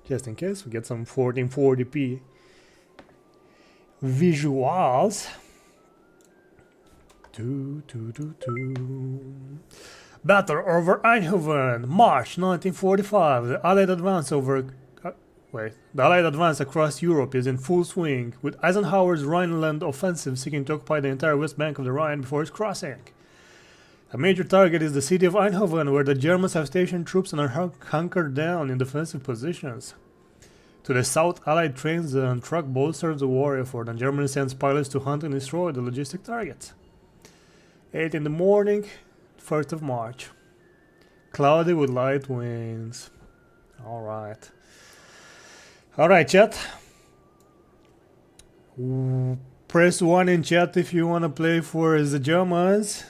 just in case we get some 1440p visuals. Battle over Eindhoven, March 1945. The Allied advance the Allied advance across Europe is in full swing, with Eisenhower's Rhineland offensive seeking to occupy the entire west bank of the Rhine before its crossing. A major target is the city of Eindhoven, where the Germans have stationed troops and are hunkered down in defensive positions. To the south, Allied trains and truck boats serve the war effort, and Germany sends pilots to hunt and destroy the logistic targets. 8 in the morning, 1st of March. Cloudy with light winds. Alright. Alright, chat. Press 1 in chat if you want to play for the Germans.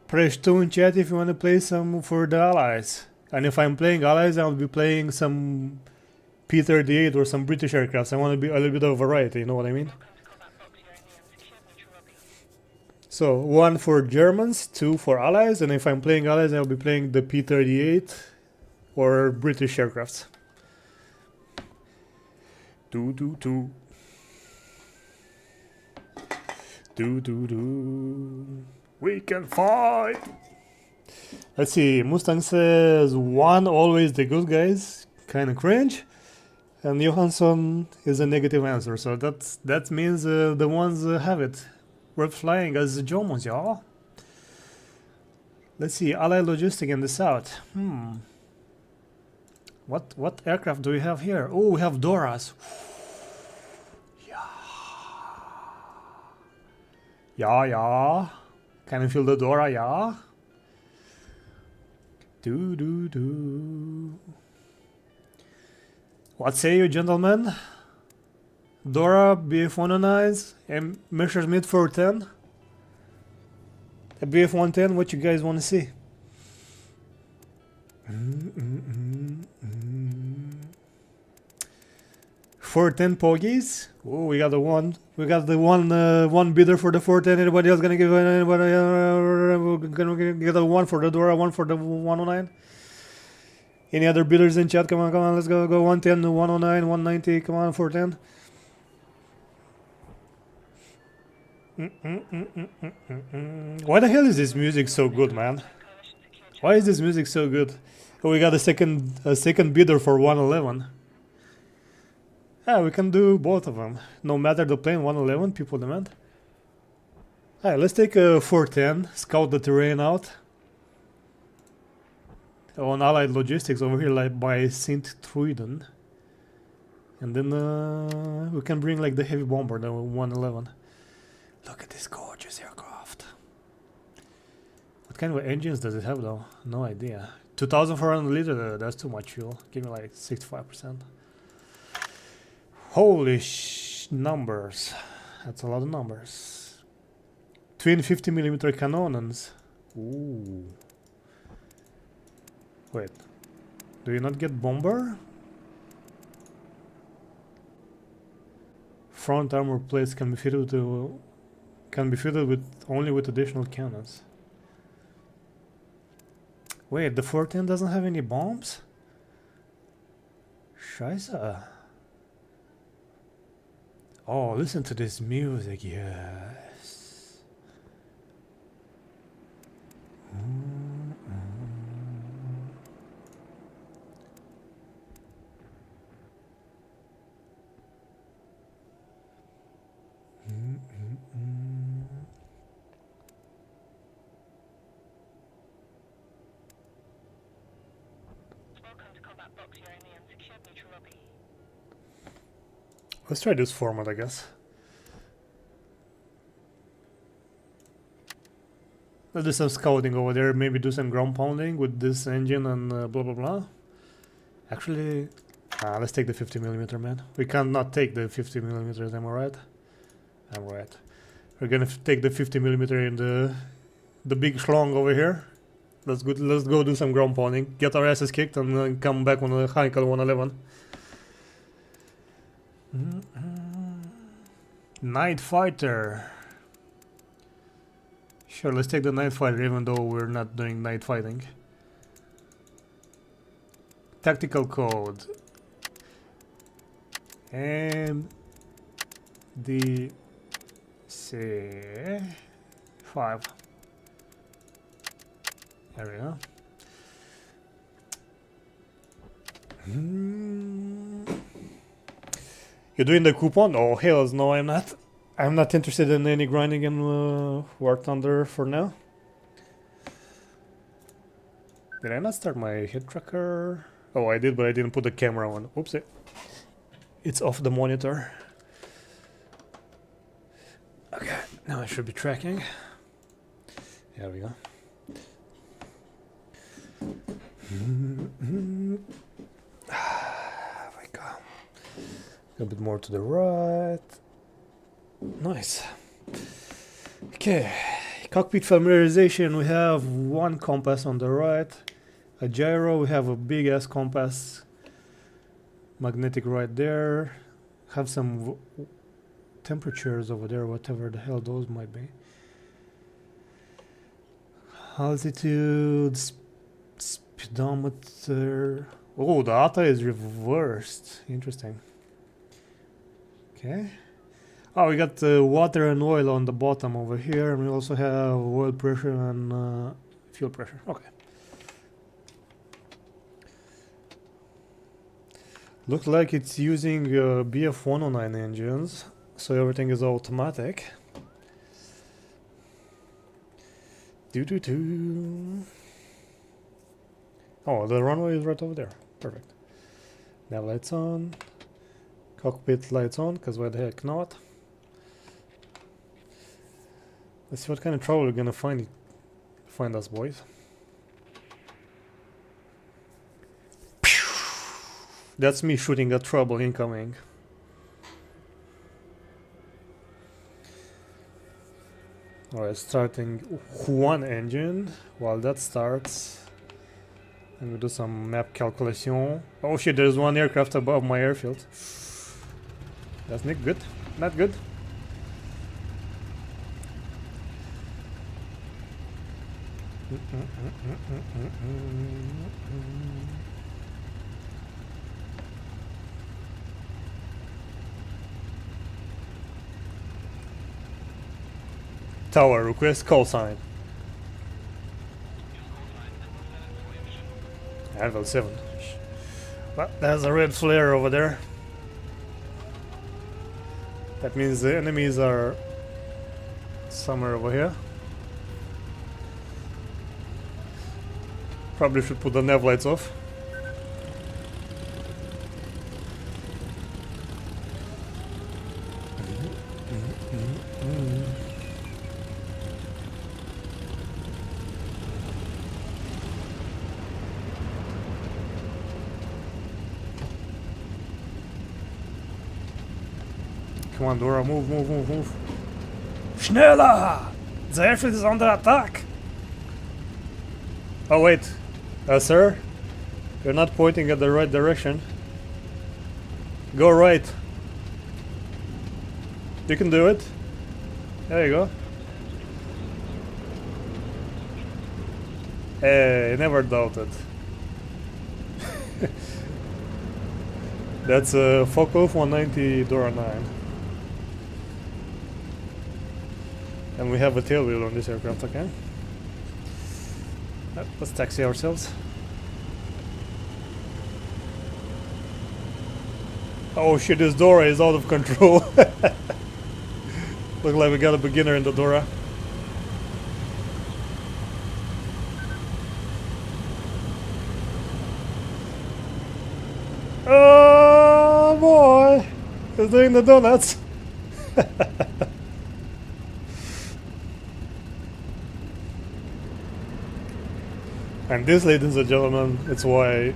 Press 2 in chat if you want to play some for the Allies. And if I'm playing Allies, I'll be playing some P-38 or some British aircrafts. I want to be a little bit of variety, you know what I mean? So 1 for Germans, 2 for Allies, and if I'm playing Allies, I'll be playing the P-38 or British aircrafts. We can fight! Let's see, Mustang says 1, always the good guys, kinda cringe. And Johansson is a negative answer, so that means the ones have it. We're flying as the Germans, y'all. Let's see, Allied logistic in the south. What aircraft do we have here? Oh, we have Doras. Yeah. Can you feel the Dora, yeah? What say you, gentlemen? Dora, BF-109s, and Messerschmitt 410. A BF-110, what you guys want to see? 410 Pogies. Oh, we got the one. We got the one bidder for the 410. Anybody else gonna give anybody? We're gonna get a 1 for the Dora, 1 for the 109. Any other bidders in chat? Come on, let's go 110, 109, 190. Come on, 410. Why the hell is this music so good, man? Why is this music so good? Oh, we got a second bidder for 111. Yeah, we can do both of them. No matter the plane, 111, people demand. Alright, let's take a 410, scout the terrain out. On Allied logistics over here, like by St. Truiden. And then we can bring like the heavy bomber, the 111. Look at this gorgeous aircraft. What kind of engines does it have though? No idea. 2,400 liters, that's too much fuel. Give me like 65%. Holy numbers. That's a lot of numbers. Twin 50mm cannons. Ooh. Wait. Do you not get bomber? Front armor plates can be fitted with only with additional cannons. Wait, the 410 doesn't have any bombs? Scheiße. Oh, listen to this music, yes. Let's try this format, I guess. Let's do some scouting over there, maybe do some ground pounding with this engine and blah blah blah. Actually, let's take the 50mm, man. We can't not take the 50mm, am I right? I'm right. We're gonna take the 50mm in the big schlong over here. Let's go do some ground pounding, get our asses kicked, and come back on the Heinkel 111. Night Fighter. Sure, let's take the Night Fighter even though we're not doing night fighting. Tactical code. And the C 5. There we go. You're doing the coupon? Oh hells no, I'm not. I'm not interested in any grinding in War Thunder for now. Did I not start my hit tracker? Oh, I did, but I didn't put the camera on. Oopsie. It's off the monitor. Okay, now I should be tracking. There we go. There we go. A bit more to the right. Nice. Okay. Cockpit familiarization. We have one compass on the right. A gyro. We have a big ass compass. Magnetic right there. Have some temperatures over there, whatever the hell those might be. Altitude, speedometer. Oh, the ATA is reversed. Interesting. Okay. Oh, we got water and oil on the bottom over here, and we also have oil pressure and fuel pressure. Okay. Looks like it's using BF109 engines, so everything is automatic. Oh, the runway is right over there. Perfect. Nav lights on. Cockpit lights on, because why the heck not? Let's see what kind of trouble we're gonna find us, boys. That's me shooting at trouble incoming. Alright, starting one engine. While that starts, I'm gonna do some map calculation. Oh shit, there's one aircraft above my airfield. That's not good. Not good. Tower, request call sign. Level 7. Well, there's a red flare over there. That means the enemies are somewhere over here. Probably should put the nav lights off. Come on, Dora, move, move, move, move. Schneller! The airfield is under attack! Oh, wait. Sir? You're not pointing at the right direction. Go right. You can do it. There you go. Hey, never doubted. That's a Focke-Wulf 190 Dora 9. And we have a tail wheel on this aircraft, okay? Let's taxi ourselves. Oh shit, this Dora is out of control. Look like we got a beginner in the Dora. Oh boy! He's doing the donuts. And this, ladies and gentlemen, it's why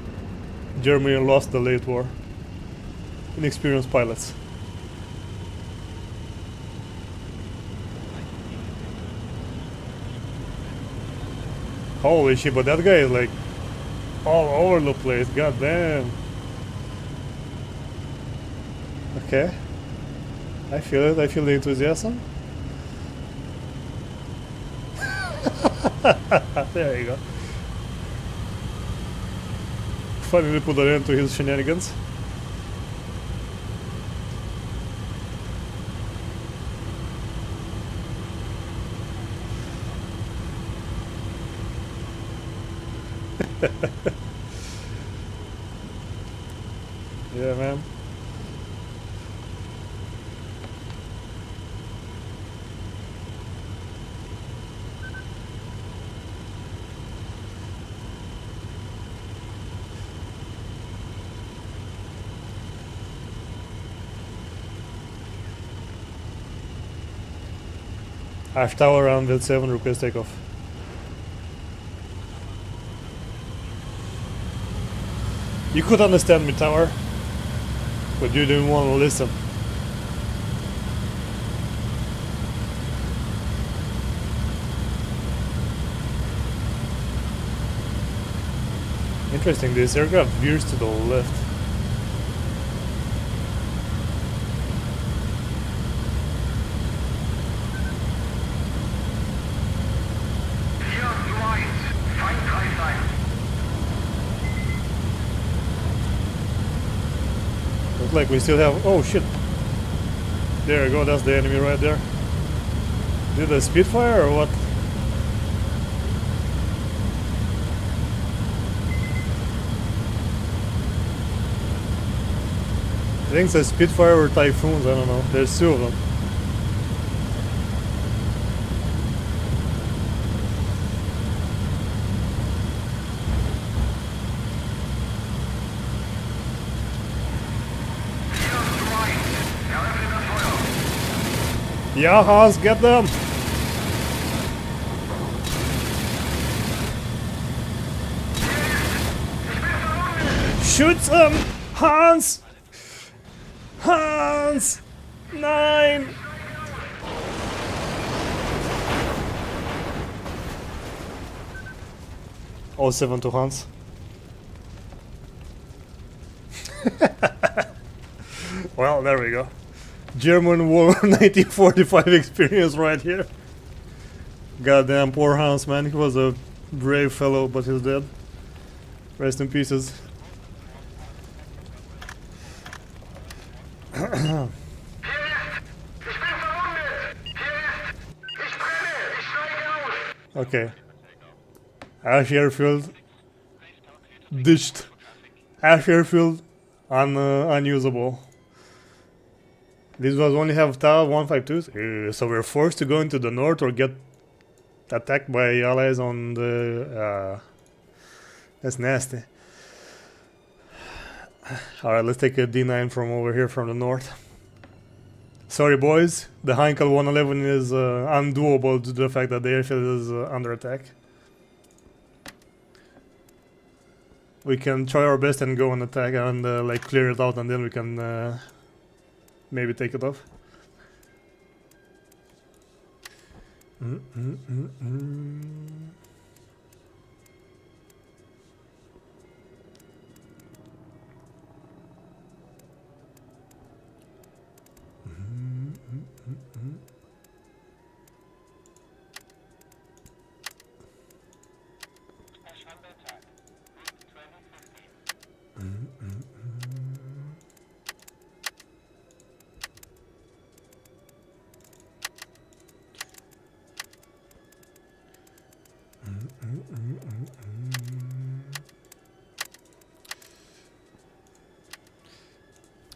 Germany lost the late war. Inexperienced pilots. Holy shit, but that guy is like all over the place, god damn. Okay. I feel it, I feel the enthusiasm. There you go. Finally put an end to his shenanigans. Yeah, man. Ash Tower around Build 7, request takeoff. You could understand me, Tower, but you didn't want to listen. Interesting, this aircraft veers to the left. Looks like we still have... Oh shit! There you go, that's the enemy right there. Did a Spitfire or what? I think it's a Spitfire or Typhoons, I don't know. There's two of them. Yeah, Hans, get them! Shoot them! Hans! Hans! 9! Oh, 7 to Hans. Well, there we go. German War 1945 experience right here. Goddamn poor Hans, man. He was a brave fellow, but he's dead. Rest in pieces. Okay. Ash Airfield ditched. Ash Airfield unusable. This was only have TAV 152s, so we're forced to go into the north or get attacked by allies on the... that's nasty. Alright, let's take a D9 from over here from the north. Sorry boys, the Heinkel 111 is undoable due to the fact that the airfield is under attack. We can try our best and go on attack and like clear it out, and then we can maybe take it off.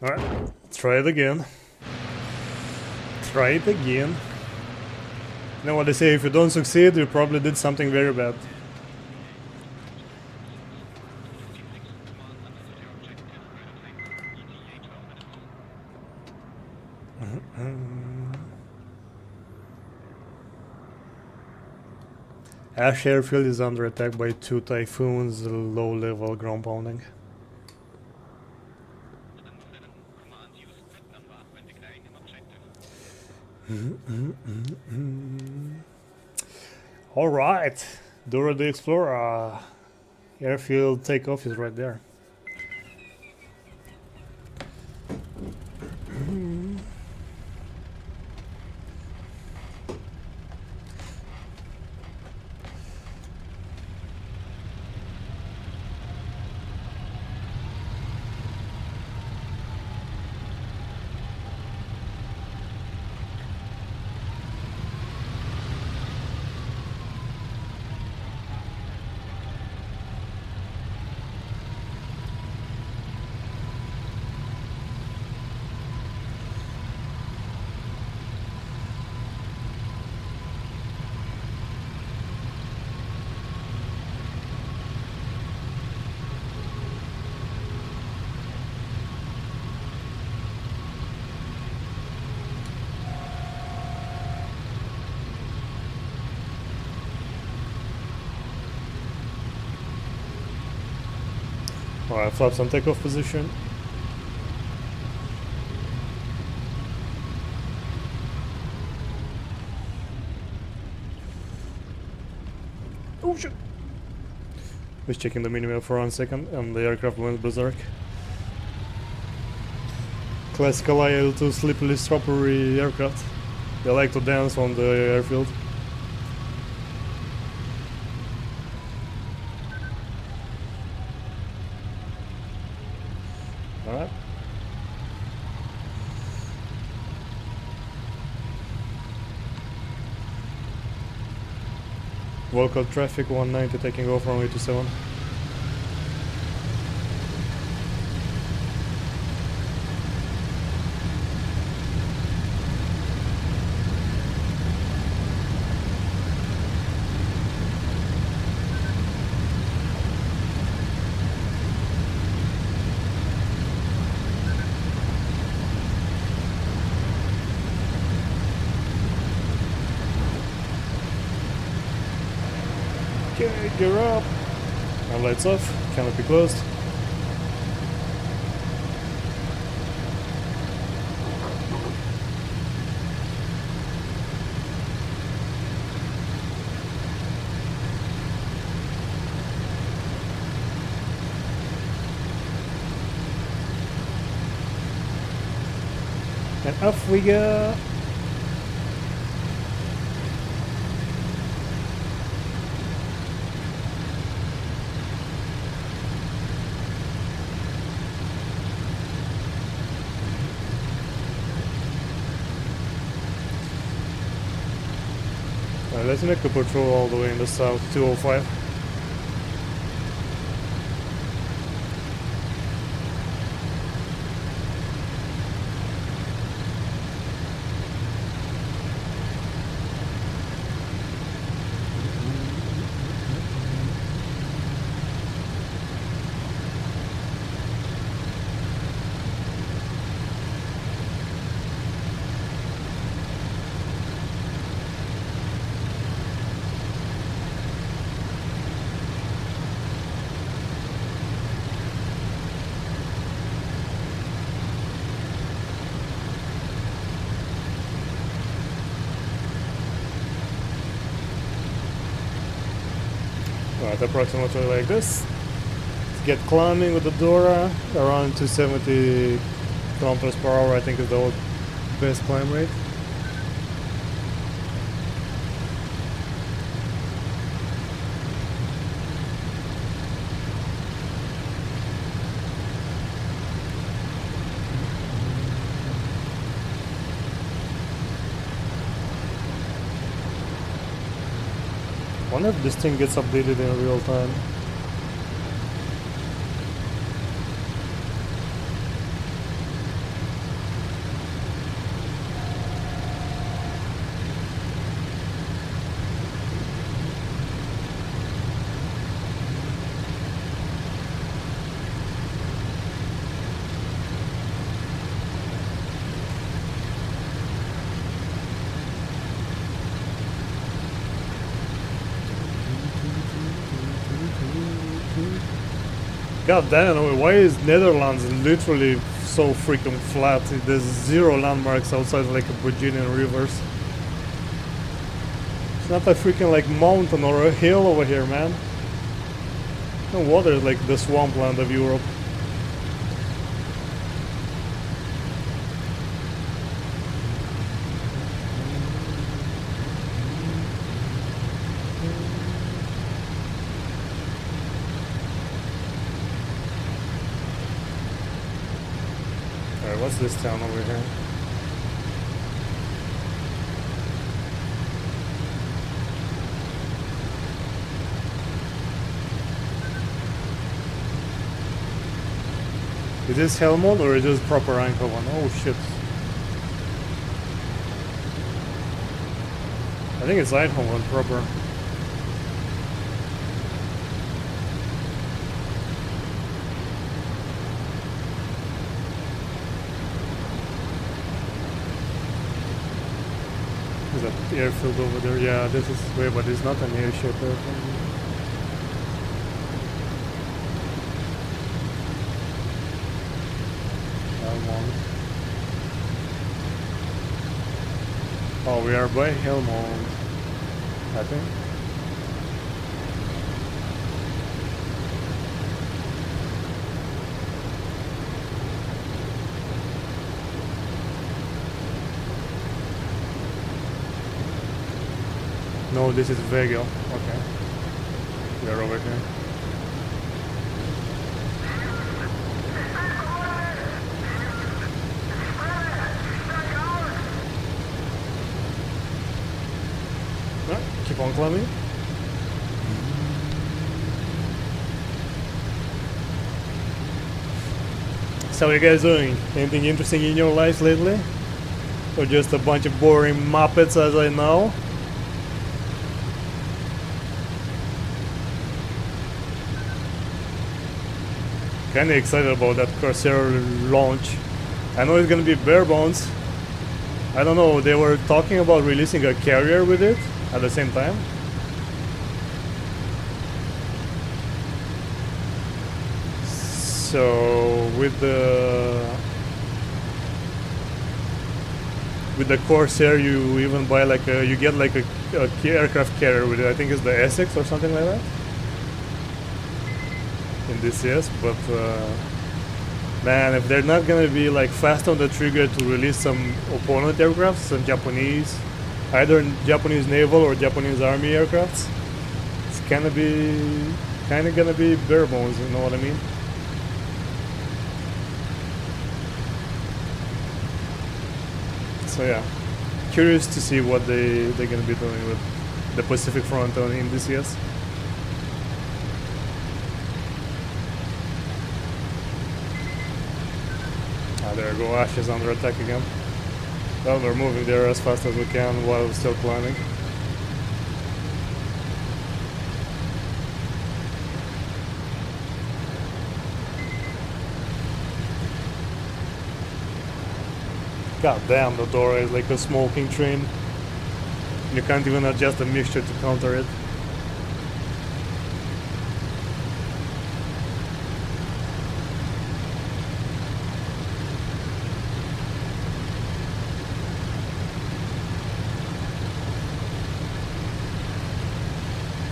Alright, try it again. Try it again. You know what they say, if you don't succeed, you probably did something very bad. Ash Airfield is under attack by 2 Typhoons, low-level ground pounding. Alright, Dora the Explorer. Airfield takeoff is right there. Alright, flaps on takeoff position. Oh shit! Was checking the minimap for 1 second and the aircraft went berserk. Classical IL-2 sleepily stroppery aircraft. They like to dance on the airfield. Alright. Local traffic 190 taking off runway 27. Okay, gear up. And lights off, canopy closed. And off we go. Let's make a patrol all the way in the south, 205. Right, approximately like this. Let's get climbing with the Dora, around 270 kilometers per hour, I think is the best climb rate. I wonder if this thing gets updated in real time. God damn, why is Netherlands literally so freaking flat? There's zero landmarks outside like a Virginian rivers. It's not a freaking like mountain or a hill over here, man. No water is like the swampland of Europe. What's this town over here? Is this Helmond or is this proper Eindhoven? Oh shit. I think it's Eindhoven proper. That airfield over there. Yeah, this is way, but it's not an airship airfield. Helmond. Oh, we are by Helmond, I think. No, this is Vegel. Okay. We are over here. Keep on climbing. So how are you guys doing? Anything interesting in your lives lately? Or just a bunch of boring muppets as I know? Kinda excited about that Corsair launch. I know it's gonna be bare bones. I don't know, they were talking about releasing a carrier with it at the same time. So with the Corsair, you even buy like you get like a aircraft carrier with it. I think it's the Essex or something like that in this, yes. But man, if they're not gonna be like fast on the trigger to release some opponent aircrafts, some Japanese, either Japanese naval or Japanese army aircrafts, it's kinda gonna be bare bones. You know what I mean? So yeah, curious to see what they're gonna be doing with the Pacific Front in this, yes. There go, Ash is under attack again. Well, we're moving there as fast as we can while we're still climbing. God damn, the door is like a smoking train. You can't even adjust the mixture to counter it.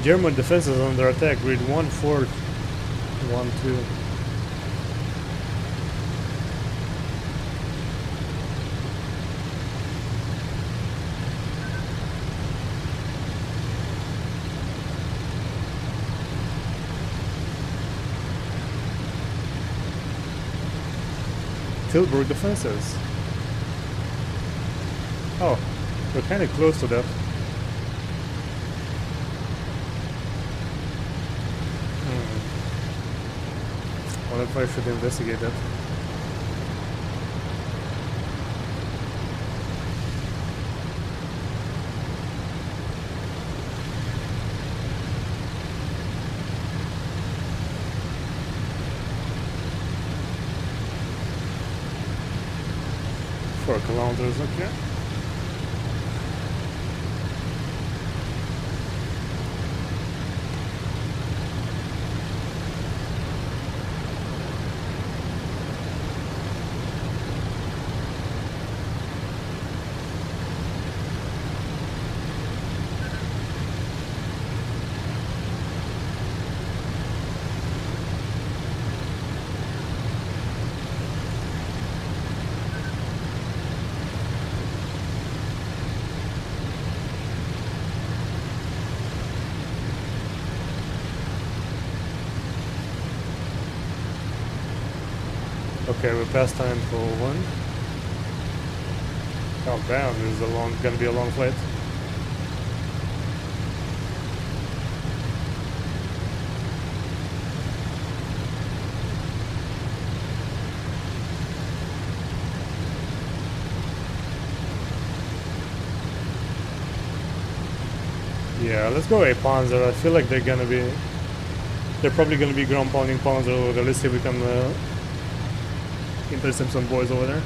German defenses under attack, grid 1-4, 1-2. Tilburg defenses. Oh, we're kind of close to that. I wonder if I should investigate that. For kilometers, okay. Okay, we're past time for one. Oh damn, this is gonna be a long flight. Yeah, let's go a Panzer. I feel like they're probably gonna be ground pounding Panzer over there. Let's see if we can intercept some boys over there.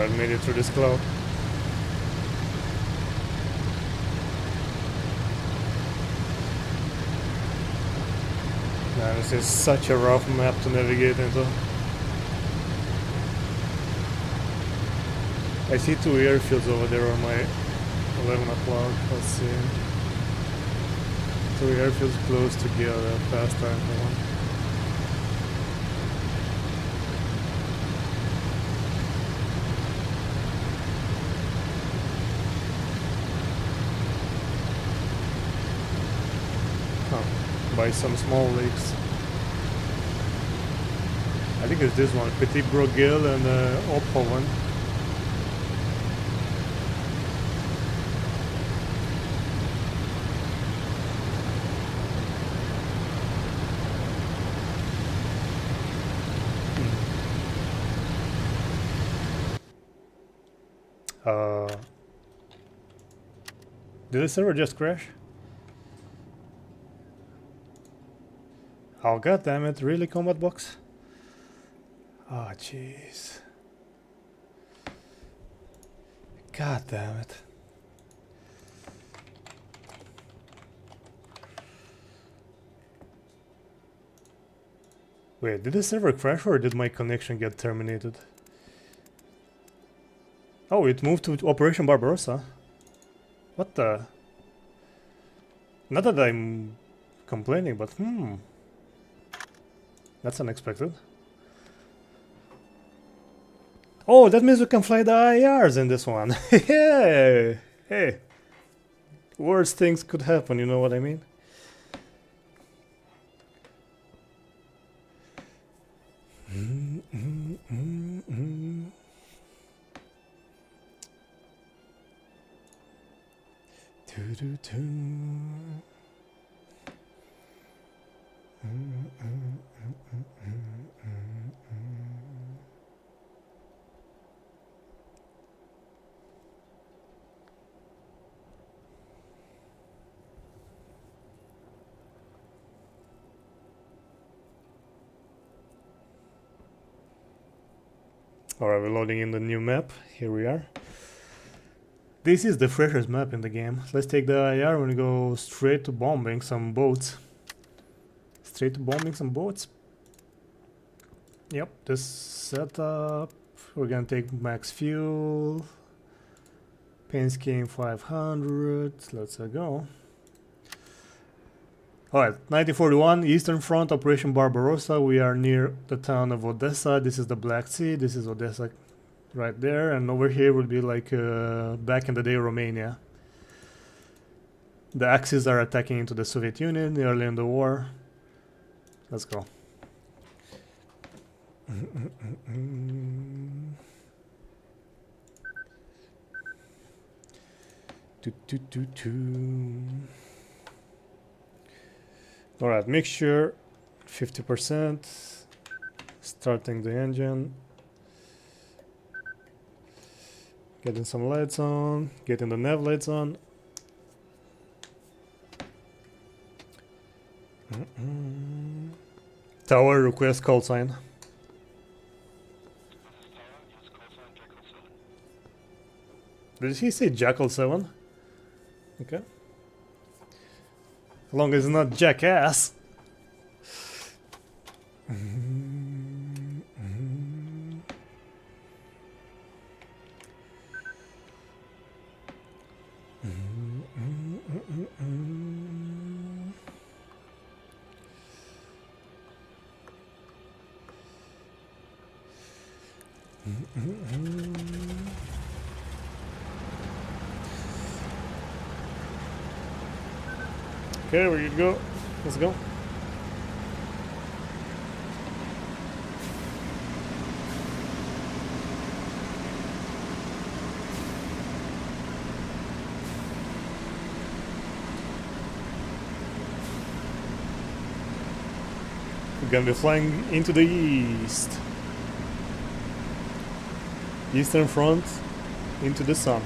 Alright, made it through this cloud. Man, this is such a rough map to navigate into. I see 2 airfields over there on my 11 o'clock. Let's see. 2 airfields close together, fast time one. By some small lakes. I think it's this one, Petit Brogil and Ophoven. Did the server just crash? Oh god damn it, really, combat box? Oh jeez. God damn it. Wait, did the server crash or did my connection get terminated? Oh, it moved to Operation Barbarossa. What the? Not that I'm complaining, but that's unexpected. Oh, that means we can fly the IRs in this one. Yeah. Hey. Worse things could happen, you know what I mean? Alright, we're loading in the new map. Here we are. This is the freshest map in the game. Let's take the IR and go straight to bombing some boats. Straight to bombing some boats. Yep, this setup. We're gonna take max fuel. Paint scheme 500. Let's go. Alright, 1941, Eastern Front, Operation Barbarossa. We are near the town of Odessa. This is the Black Sea. This is Odessa right there. And over here would be like back in the day Romania. The Axis are attacking into the Soviet Union early in the war. Let's go. Alright, mixture 50%. Starting the engine. Getting some lights on. Getting the nav lights on. Tower request call sign. Did he say Jackal 7? Okay. As long as it's not Jackass. Okay, we're good to go. Let's go. We're gonna be flying into the east. Eastern Front into the sun.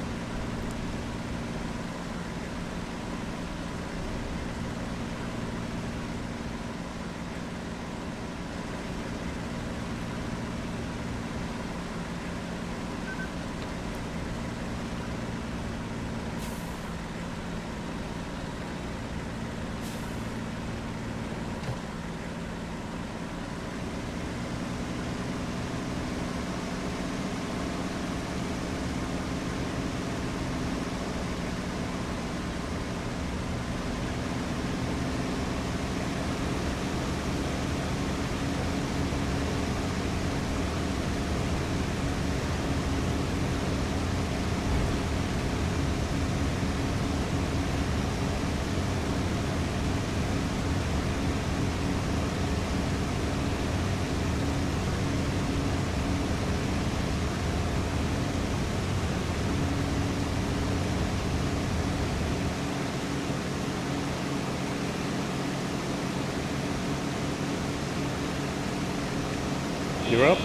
You're up.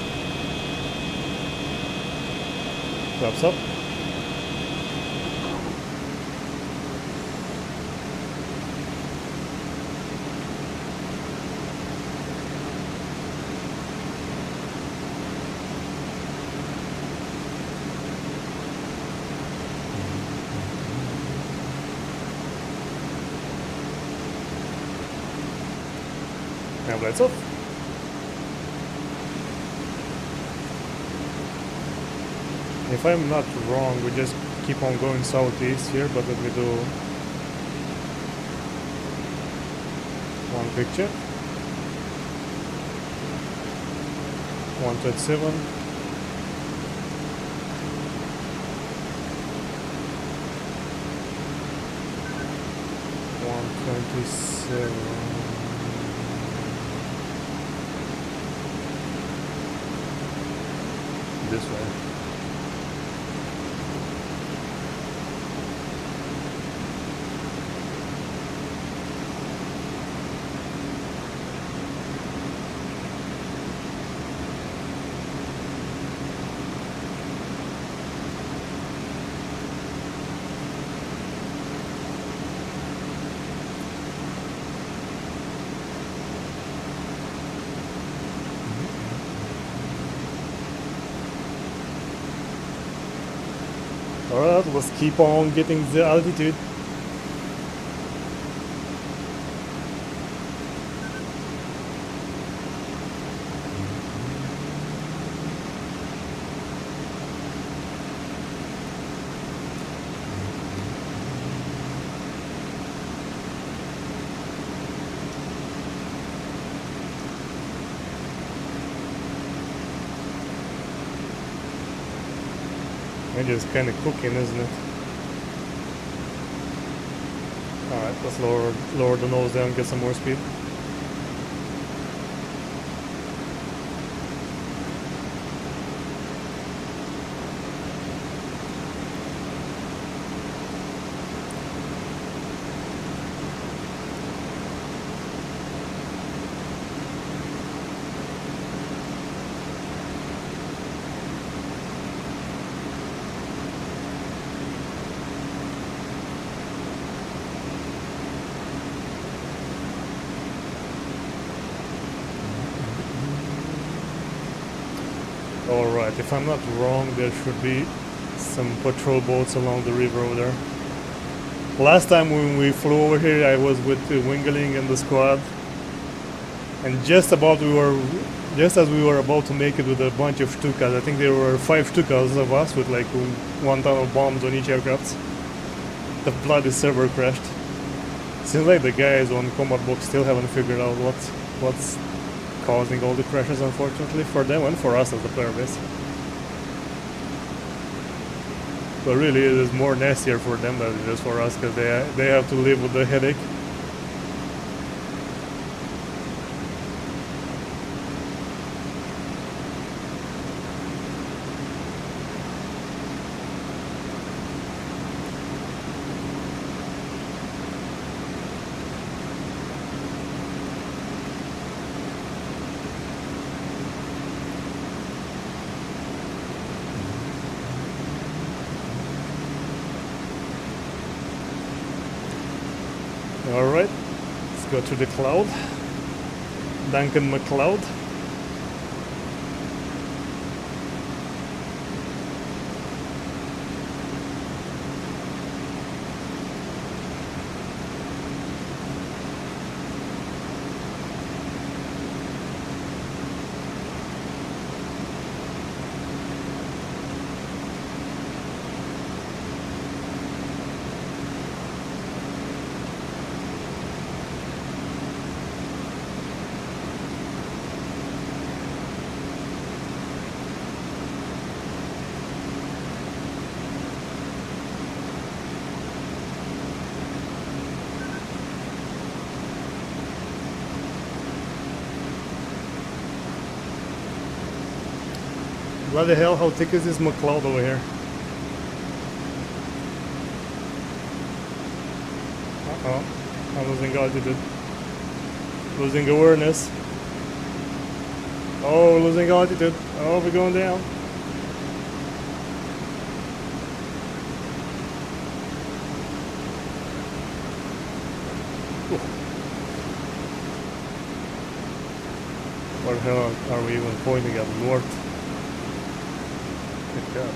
Flaps up. Now lights off. If I'm not wrong, we just keep on going southeast here, but let me do one picture. 127. 127. This way. Alright, let's keep on getting the altitude. It's just kind of cooking, isn't it? Alright, let's lower the nose down, get some more speed. Alright, if I'm not wrong, there should be some patrol boats along the river over there. Last time when we flew over here, I was with Wingeling and the squad, and just as we were about to make it with a bunch of Stukas, I think there were 5 Stukas of us with like 1 ton of bombs on each aircraft. The bloody server crashed. Seems like the guys on combat box still haven't figured out what's causing all the crashes, unfortunately, for them and for us as the player base. But really it is more nastier for them than it is for us, because they have to live with the headache. Alright, let's go to the cloud. Duncan McCloud. What the hell, how thick is this McCloud over here? Uh-oh, I'm losing altitude. Losing awareness. Oh, losing altitude. Oh, we're going down. Where the hell are we even pointing at? North. Good God.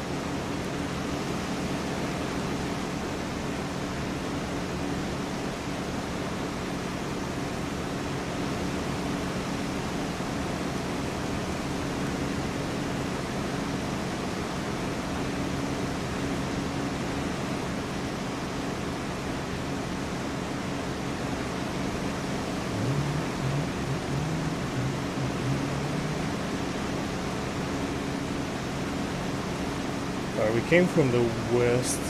We came from the west,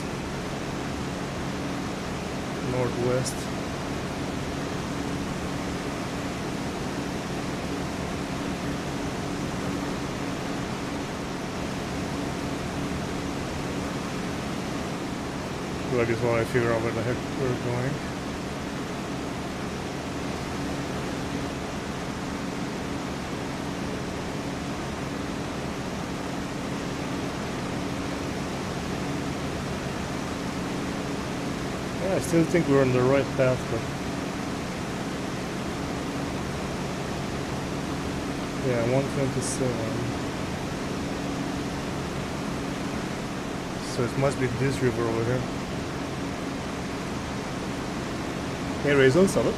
northwest. So I just want to figure out where the heck we're going. I still think we're on the right path, but yeah, 127. So it must be this river over here. Hey, Raison, salut.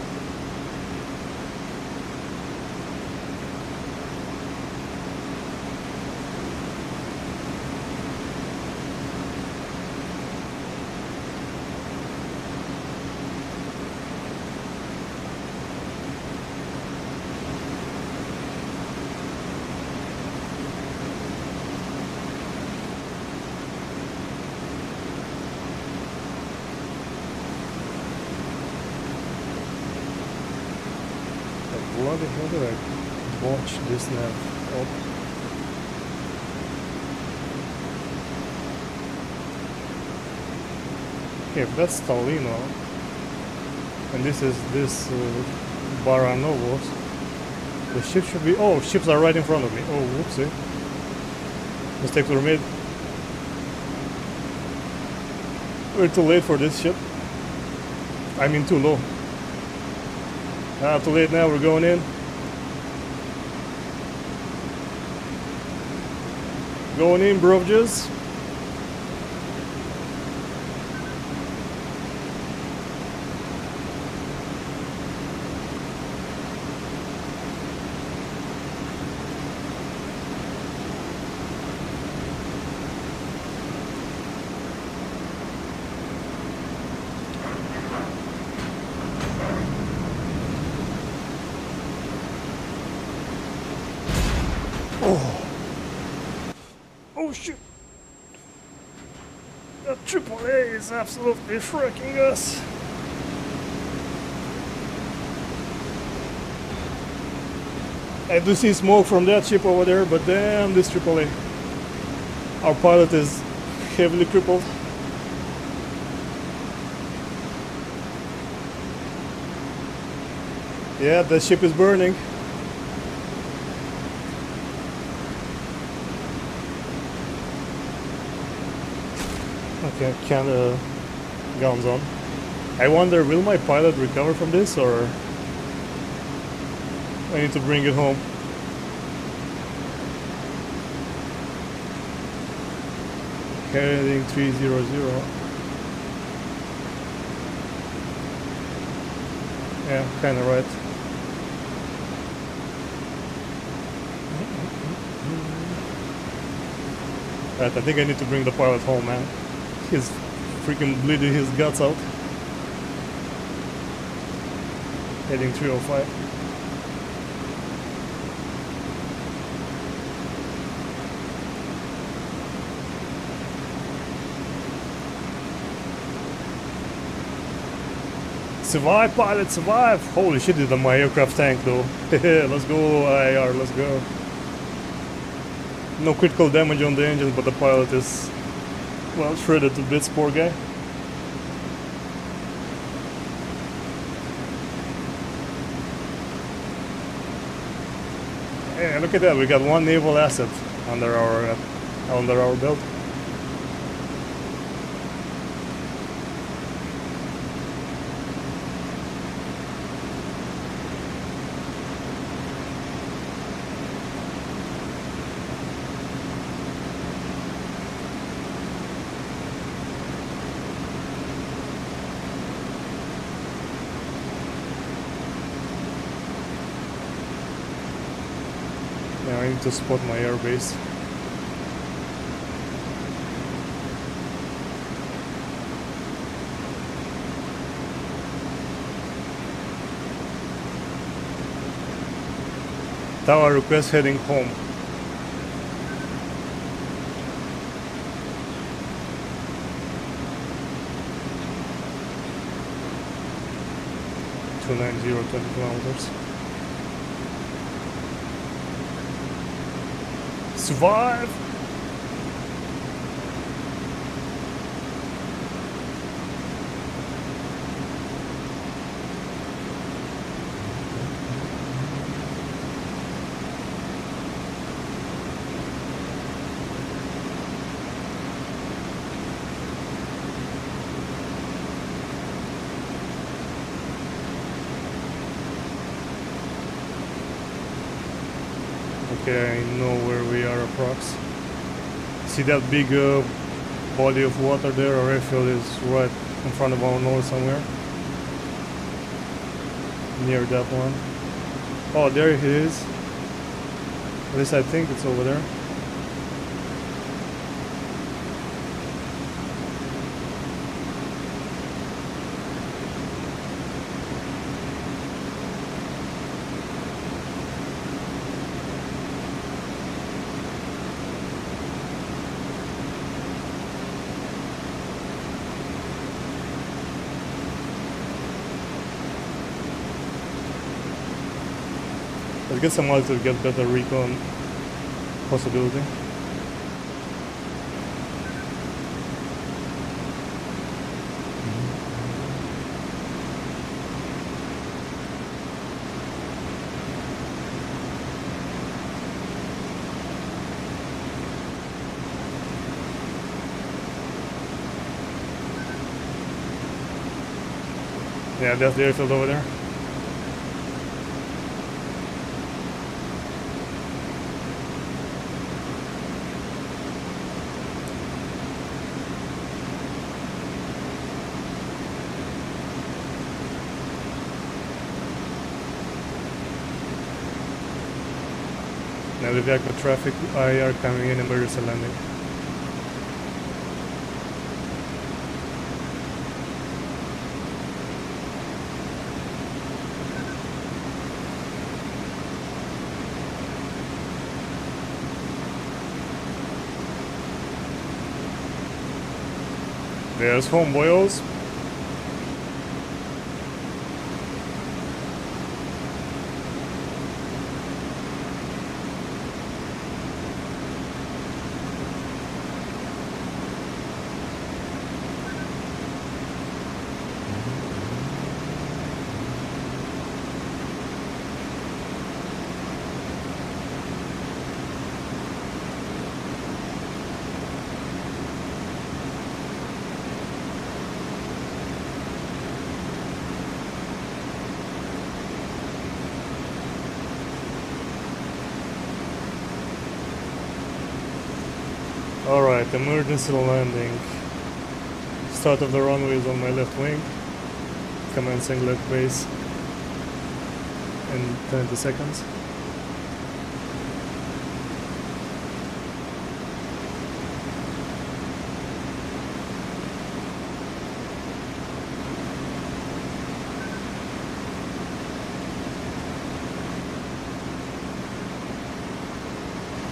Bloody hell did I watch this nav? Oh. Okay, if that's Tallino, and this is Baranovos, the ship should be. Oh, ships are right in front of me. Oh, whoopsie. Mistakes were made. We're too late for this ship. I mean, too low. Too late now, we're going in. Going in, brovges. Oh shoot! That AAA is absolutely freaking us. I do see smoke from that ship over there, but damn this AAA. Our pilot is heavily crippled. Yeah, the ship is burning. Okay, guns on. I wonder, will my pilot recover from this, or I need to bring it home? Heading 300. Yeah, kinda right. Right, I think I need to bring the pilot home, man. He's freaking bleeding his guts out. Heading 305. Survive, pilot, survive! Holy shit, it's my aircraft tank though. Let's go, IR, let's go. No critical damage on the engine, but the pilot is, well, shredded to bits, poor guy. Hey, look at that! We got one naval asset under our belt. Now I need to spot my airbase. Tower request heading home. (290) 20 kilometers. Survive! Okay, I know where we are approx. See that big body of water there? Our airfield is right in front of our nose somewhere. Near that one. Oh, there it is. At least I think it's over there. Let's get some altitude to get better recon possibility. Yeah, that's the airfield over there. Now the vehicle traffic IR coming in, emergency landing. There's home, boys. Alright, emergency landing. Start of the runway is on my left wing. Commencing left base in 20 seconds.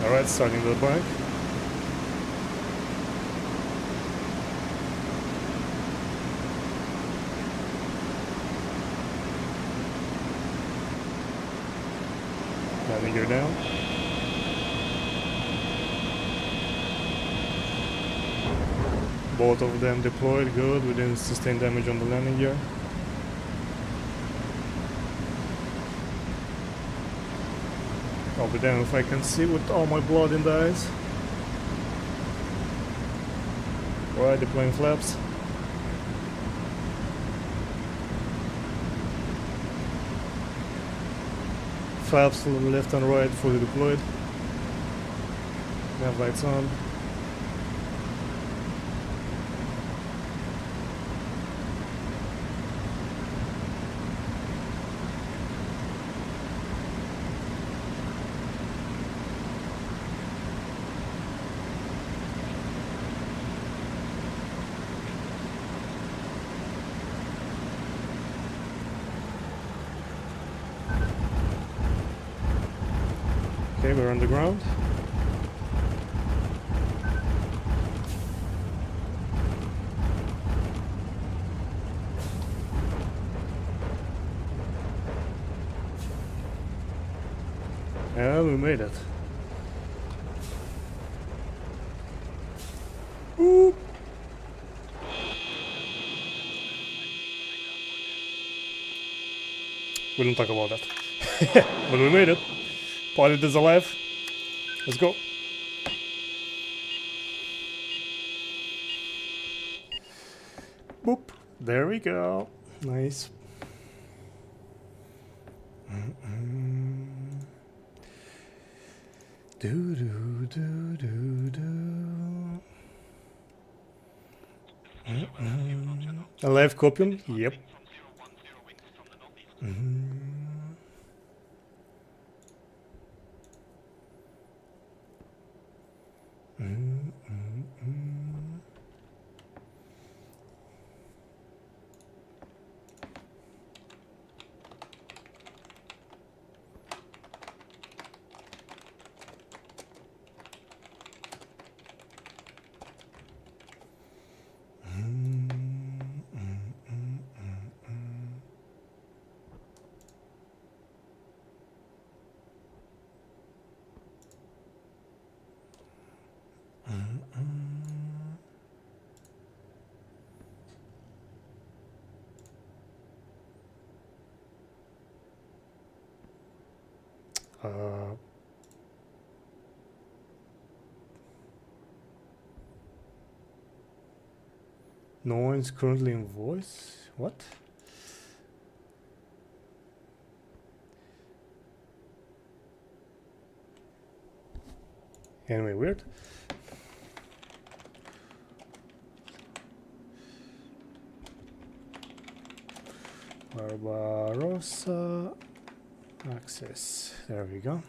Alright, starting the bank. Landing gear down. Both of them deployed, good. We didn't sustain damage on the landing gear. Oh, I'll be damned if I can see with all my blood in the eyes. Right, deploying flaps. Flaps left and right fully deployed. Nav lights on. Okay, we're on the ground. Yeah, we made it. Oop. We don't talk about that. But we made it. Pilot is alive. Let's go. Boop. There we go. Nice. Do do do do do. A live copium? Yep. No one's currently in voice? What? Anyway, weird. Barbarossa access. There we go.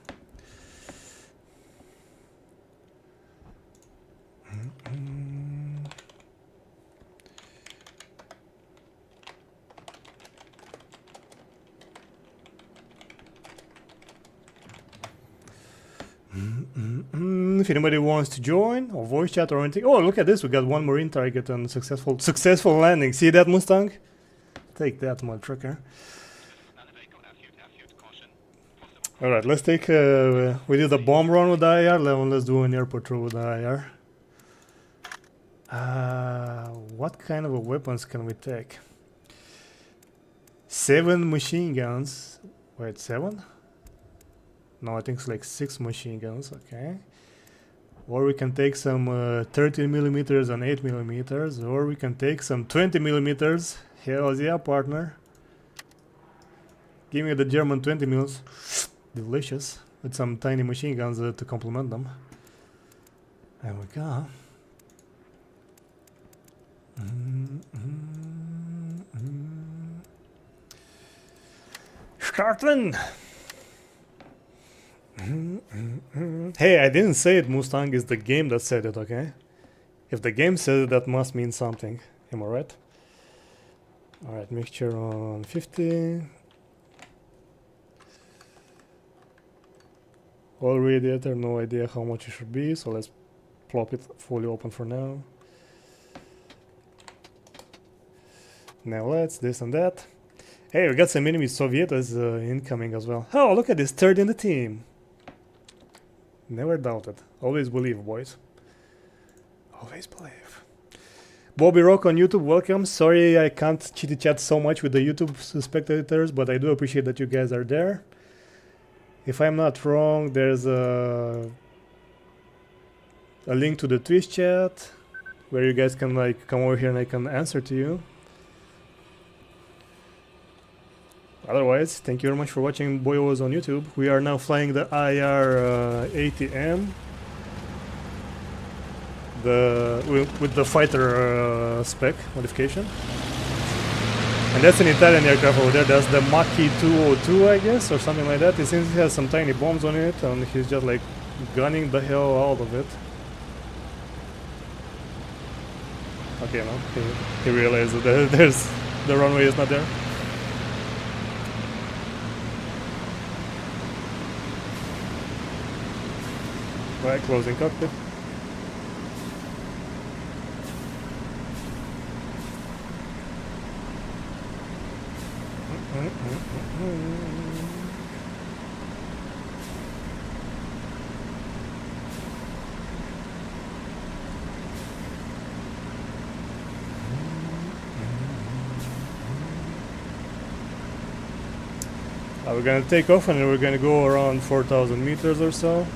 If anybody wants to join or voice chat or anything. Oh, look at this. We got one marine target and successful landing. See that, Mustang? Take that, motherfucker. Alright, let's take... we did a bomb run with the IR. Let's do an air patrol with the IR. What kind of weapons can we take? 7 machine guns. Wait, 7? No, I think it's like 6 machine guns, okay. Or we can take some 13mm and 8mm, or we can take some 20mm. Hells yeah, partner. Give me the German 20 mils. Delicious. With some tiny machine guns to complement them. There we go. Starting! Hey, I didn't say it, Mustang. It's the game that said it, okay? If the game said it, that must mean something. Am I right? Alright, mixture on 50. Oil radiator, no idea how much it should be, so let's plop it fully open for now. Now let's this and that. Hey, we got some enemy Sovietas incoming as well. Oh, look at this, third in the team. Never doubted. Always believe, boys. Always believe. Bobby Rock on YouTube, welcome. Sorry I can't chitty chat so much with the YouTube spectators, but I do appreciate that you guys are there. If I'm not wrong, there's a link to the Twitch chat where you guys can like come over here and I can answer to you. Otherwise, thank you very much for watching Boyos on YouTube. We are now flying the IR-80M with the fighter spec modification. And that's an Italian aircraft over there. That's the Mach-E 202, I guess, or something like that. It seems it has some tiny bombs on it, and he's just like gunning the hell out of it. Okay, no, he realized that there's the runway is not there. Right, closing cockpit. We're gonna take off and we're gonna go around 4,000 meters or so.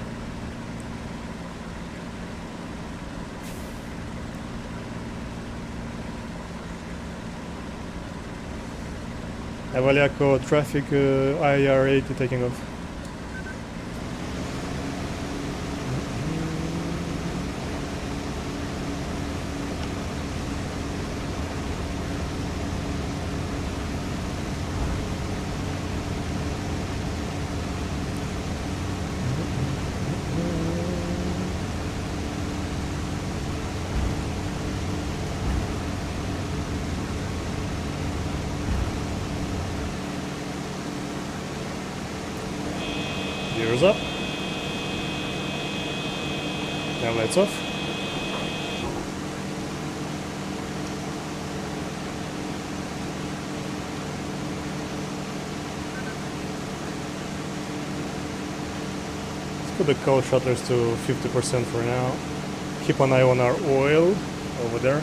Avaliaco traffic, IR-80 taking off. Gears up. Now lights off. Let's put the cowl shutters to 50% for now. Keep an eye on our oil over there.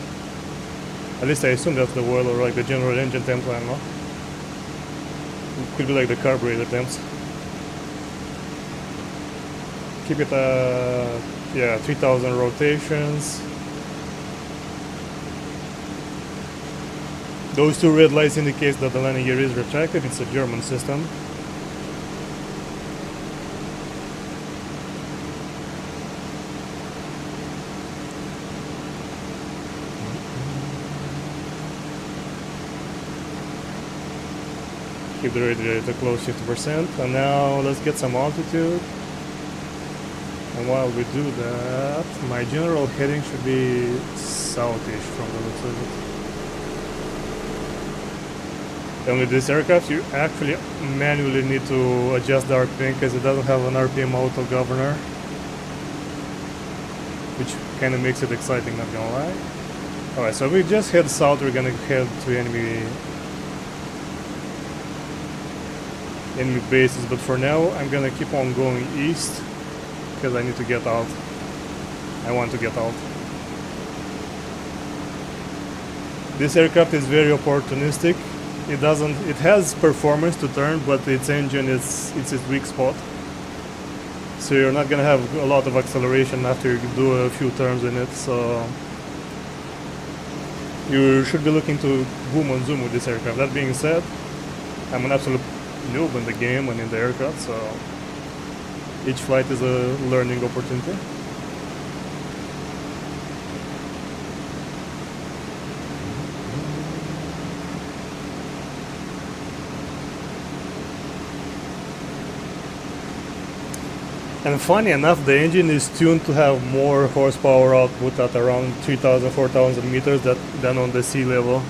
At least I assume that's the oil or like the general engine temps, I don't know. It could be like the carburetor temps. Keep it yeah, 3000 rotations. Those two red lights indicate that the landing gear is retracted. It's a German system. Keep the radiator to close 50%. And now let's get some altitude. And while we do that, my general heading should be southish from the looks of it. And with this aircraft, you actually manually need to adjust the RPM because it doesn't have an RPM auto governor, which kind of makes it exciting, not gonna lie. Alright, so we just head south, we're gonna head to enemy bases, but for now I'm gonna keep on going east because I need to get out. I want to get out. This aircraft is very opportunistic. It has performance to turn, but its engine it's its weak spot. So you're not gonna have a lot of acceleration after you do a few turns in it, so you should be looking to boom and zoom with this aircraft. That being said, I'm an absolute noob in the game and in the aircraft, so each flight is a learning opportunity. And funny enough, the engine is tuned to have more horsepower output at around 3000, 4000 meters than on the sea level.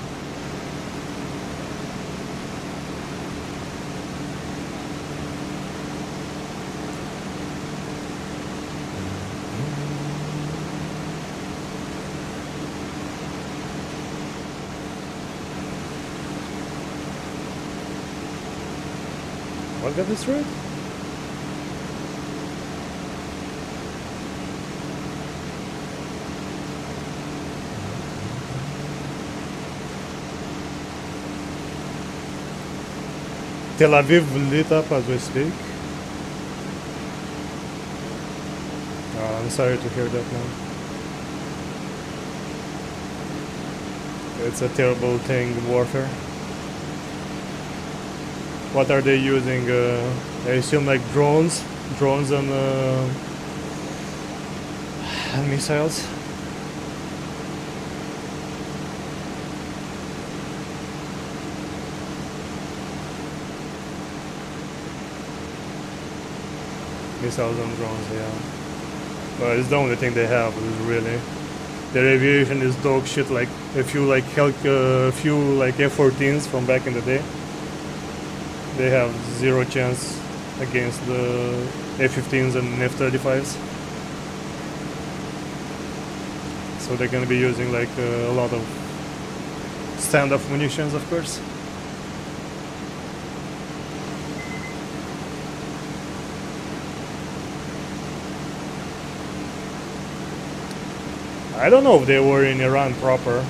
What got this right? Tel Aviv lit up as we speak. I'm sorry to hear that, man. It's a terrible thing, warfare. What are they using? I assume like drones and missiles. Missiles and drones, yeah. But it's the only thing they have, really. Their aviation is dog shit. Like a few like F-14s from back in the day. They have zero chance against the F-15s and F-35s. So they're gonna be using like a lot of standoff munitions, of course. I don't know if they were in Iran proper.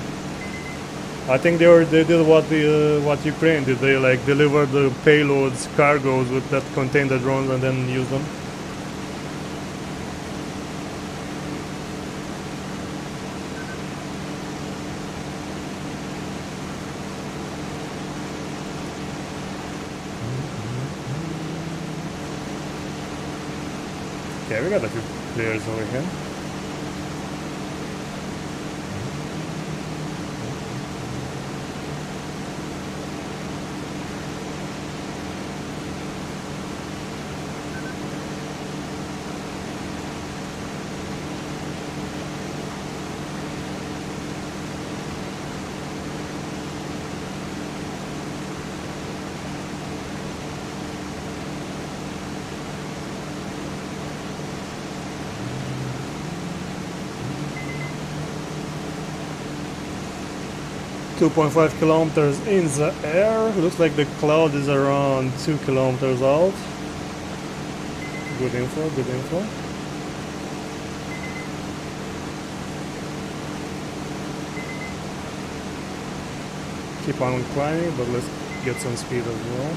I think they did what Ukraine did. They like delivered the payloads, cargoes with that contain the drones and then use them. Okay, we got a few players over here. .5 kilometers in the air. Looks like the cloud is around 2 kilometers out. Good info, good info. Keep on climbing, but let's get some speed as well.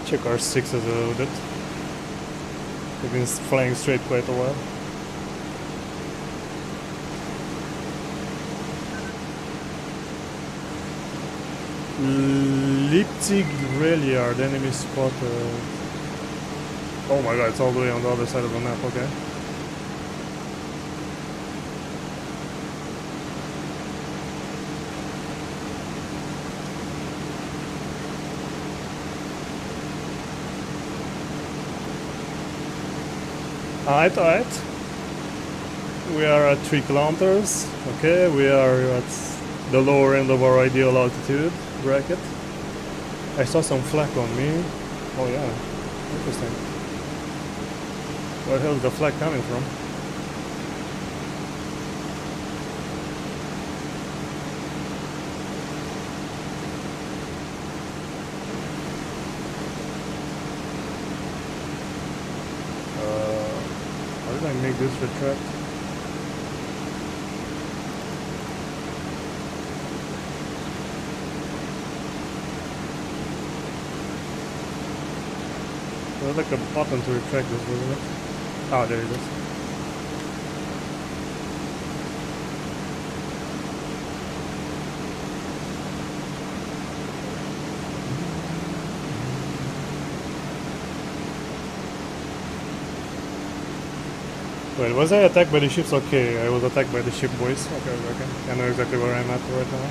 Check our sixes a little bit. We've been flying straight quite a while. Leipzig rail yard, enemy spotted. Oh my god, it's all the way on the other side of the map, okay. Alright. We are at 3 kilometers. Okay, we are at the lower end of our ideal altitude bracket. I saw some flak on me. Oh yeah, interesting. Where the hell is the flak coming from? How did I make this retract? There's like a button to retract this, wasn't it? Ah, there it is. Wait, was I attacked by the ships? Okay, I was attacked by the ship, boys. Okay. I know exactly where I'm at right now.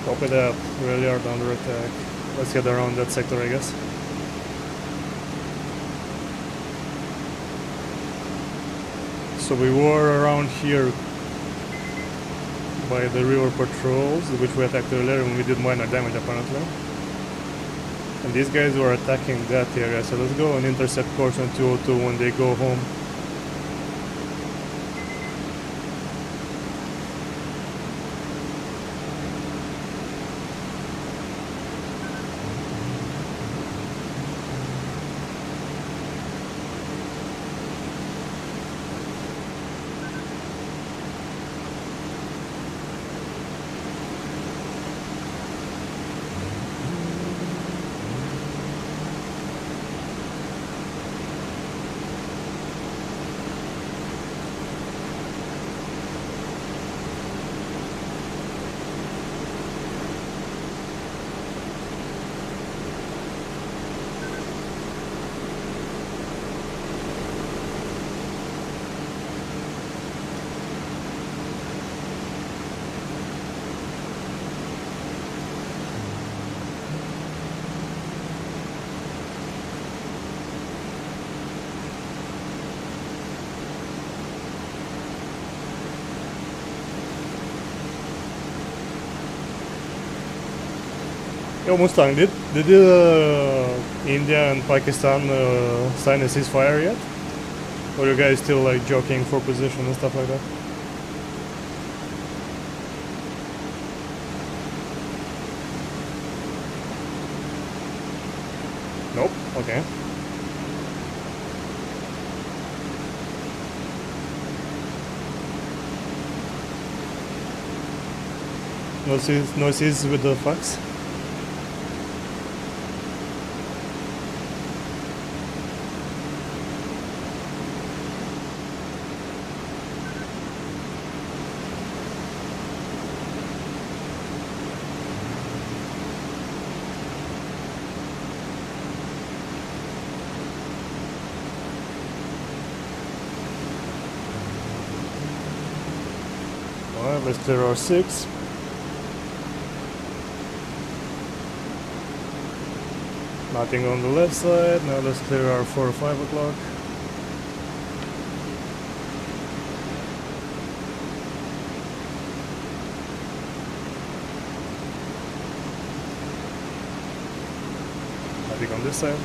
Copy that. Rail yard under attack. Let's get around that sector, I guess. So we were around here by the river patrols, which we attacked earlier when we did minor damage apparently. And these guys were attacking that area, so let's go and intercept course on 202 when they go home. Yo, Mustang, did India and Pakistan sign a ceasefire yet? Or are you guys still like jockeying for position and stuff like that? Nope. Okay. No cease with the fax? Alright, let's clear our 6. Nothing on the left side. Now let's clear our 4 or 5 o'clock. Nothing on this side.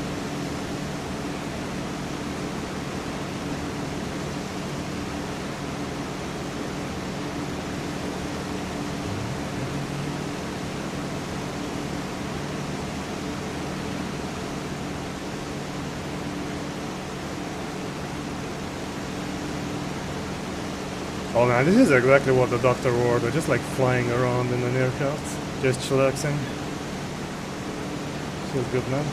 Oh man, this is exactly what the doctor ordered, just like flying around in an aircraft, just chillaxing. Feels good, man.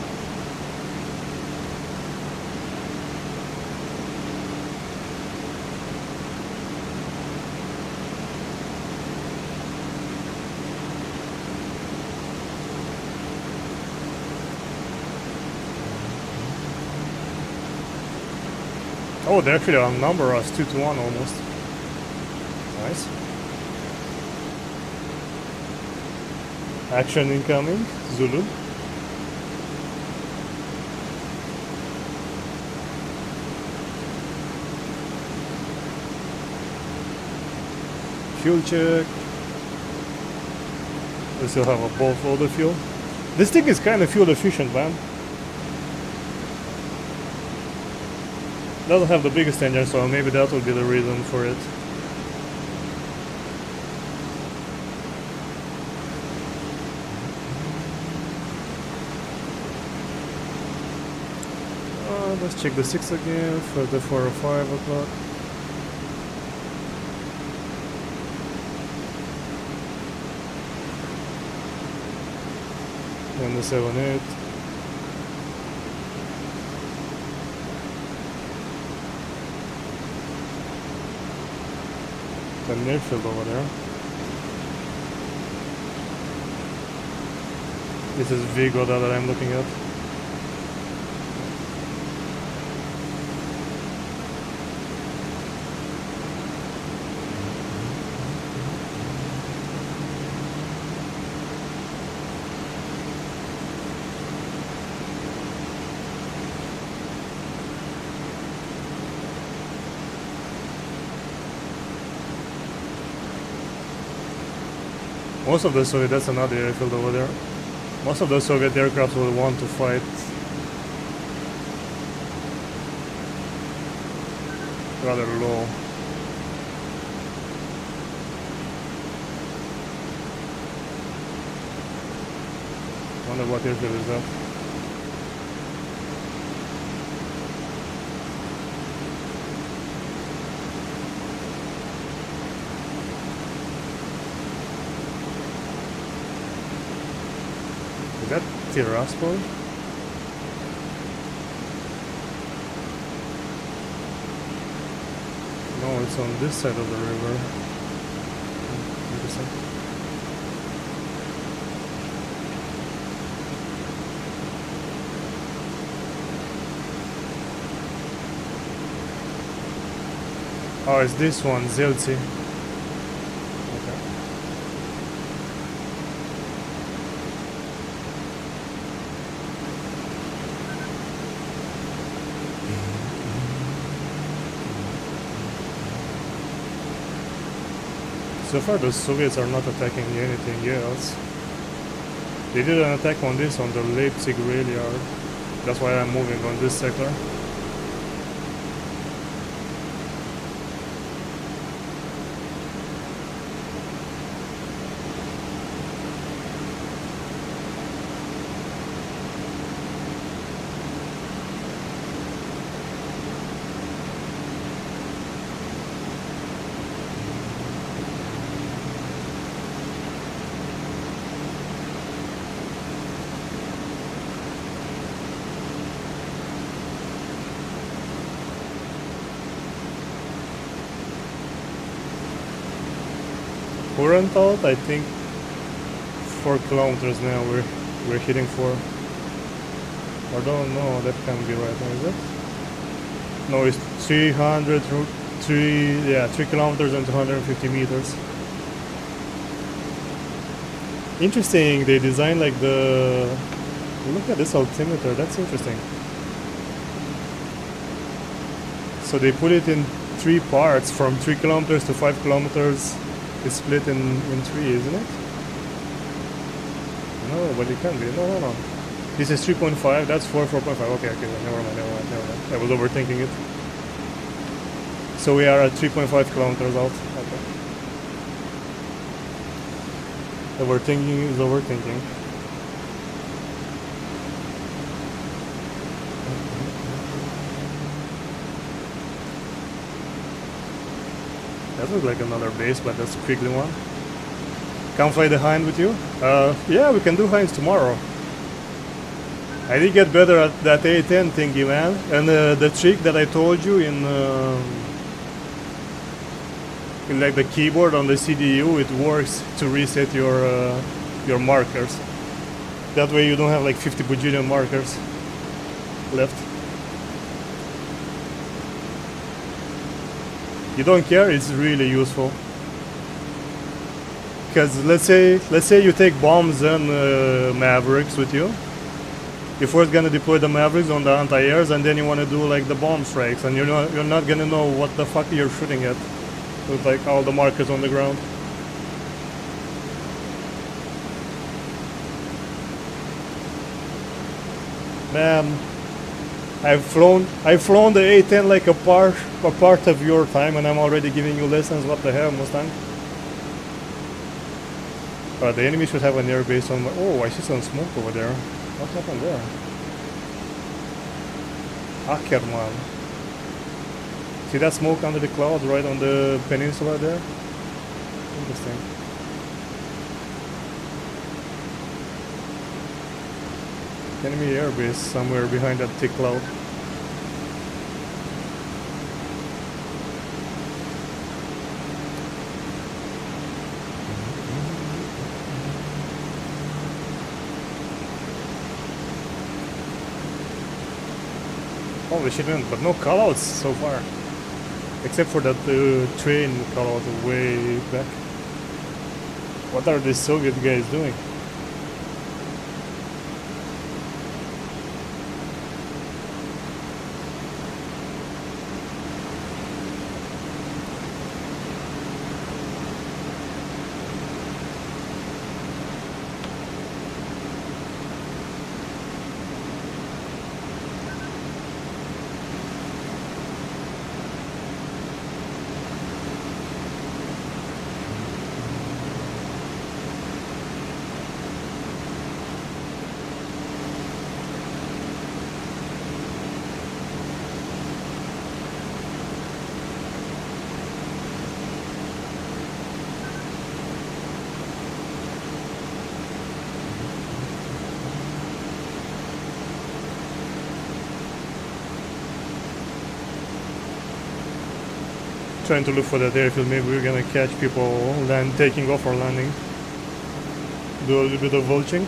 Oh, they actually outnumber us 2-1 almost. Nice. Action incoming, Zulu. Fuel check. We still have a bolt load of fuel. This thing is kind of fuel efficient, man. Doesn't have the biggest engine, so maybe that will be the reason for it. Let's check the 6 again for the 4 or 5 o'clock. And the 7-8. The near field over there. This is Vigo that I'm looking at. Most of the Soviet, that's another airfield over there. Most of the Soviet aircraft will want to fight. Rather low. Wonder what airfield is that? Is that Tiraspol? No, it's on this side of the river. Interesting. Oh, it's this one, Zeltsi. So far the Soviets are not attacking anything else. They did an attack on this, on the Leipzig rail yard. That's why I'm moving on this sector. Current out, I think 4 kilometers now we're hitting for. Or don't know, that can't be right now, is it? No, it's 3 kilometers and 250 meters. Interesting, they designed like the... Look at this altimeter, that's interesting. So they put it in 3 parts, from 3 kilometers to 5 kilometers. It's split in 3, isn't it? No, but it can be. No. This is 3.5, that's 4.5. Okay, never mind. I was overthinking it. So we are at 3.5 kilometers out. Okay. Overthinking is overthinking. That looks like another base, but that's a quickly one. Come fly the Hind with you? Yeah, we can do Hinds tomorrow. I did get better at that A10 thingy, man. And the trick that I told you in like the keyboard on the CDU, it works to reset your markers. That way you don't have like 50 bajillion markers left. You don't care, it's really useful. Because let's say you take bombs and Mavericks with you. You're first gonna deploy the Mavericks on the anti-airs, and then you wanna do like the bomb strikes, and you're not gonna know what the fuck you're shooting at with like all the markers on the ground. Man, I've flown the A10 like a part of your time, and I'm already giving you lessons. What the hell, Mustang? The enemy should have an air base on. Oh, I see some smoke over there. What happened there? Ackerman. See that smoke under the clouds right on the peninsula there? Interesting. Enemy airbase somewhere behind that thick cloud. Holy shit, man, but no callouts so far. Except for that train callout way back. What are these Soviet guys doing? Trying to look for that airfield. Maybe we're gonna catch people taking off or landing. Do a little bit of vulching.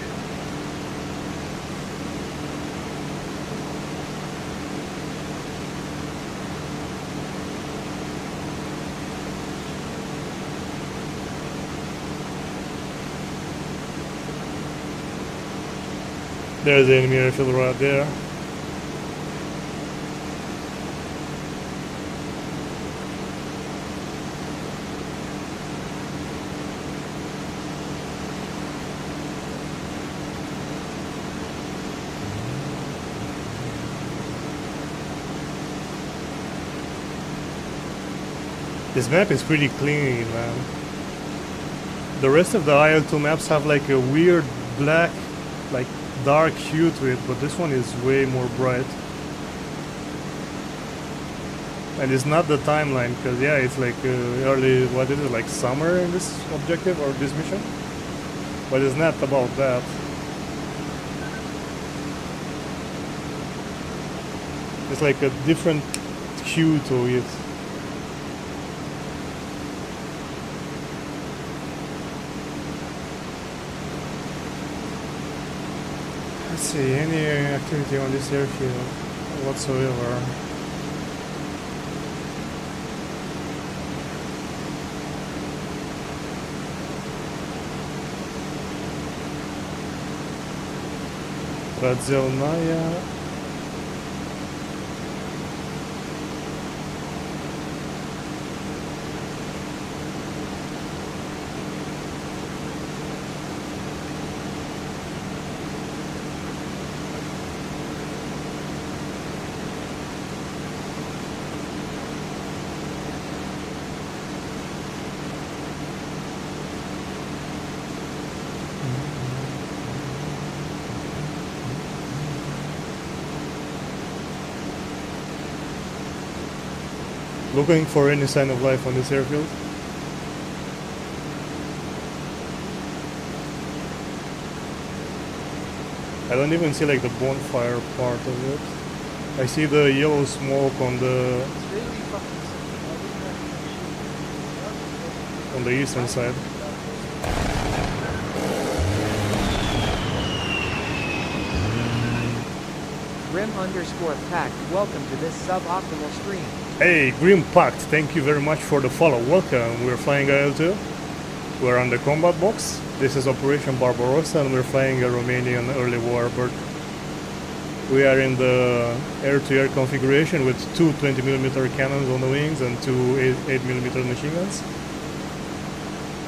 There's the enemy airfield right there. This map is pretty clean, man. The rest of the IL-2 maps have like a weird black, like dark hue to it, but this one is way more bright. And it's not the timeline, because yeah, it's like early, what is it, like summer in this objective or this mission? But it's not about that. It's like a different hue to it. Let's see, any activity on this airfield whatsoever. Разделная. Looking for any sign of life on this airfield. I don't even see like the bonfire part of it. I see the yellow smoke on the eastern side. Grim_packed, welcome to this suboptimal stream. Hey, Grim Pact, thank you very much for the follow. Welcome. We're flying IL-2. We're on the combat box. This is Operation Barbarossa, and we're flying a Romanian early warbird. We are in the air-to-air configuration with two 20mm cannons on the wings and two 8mm machine guns.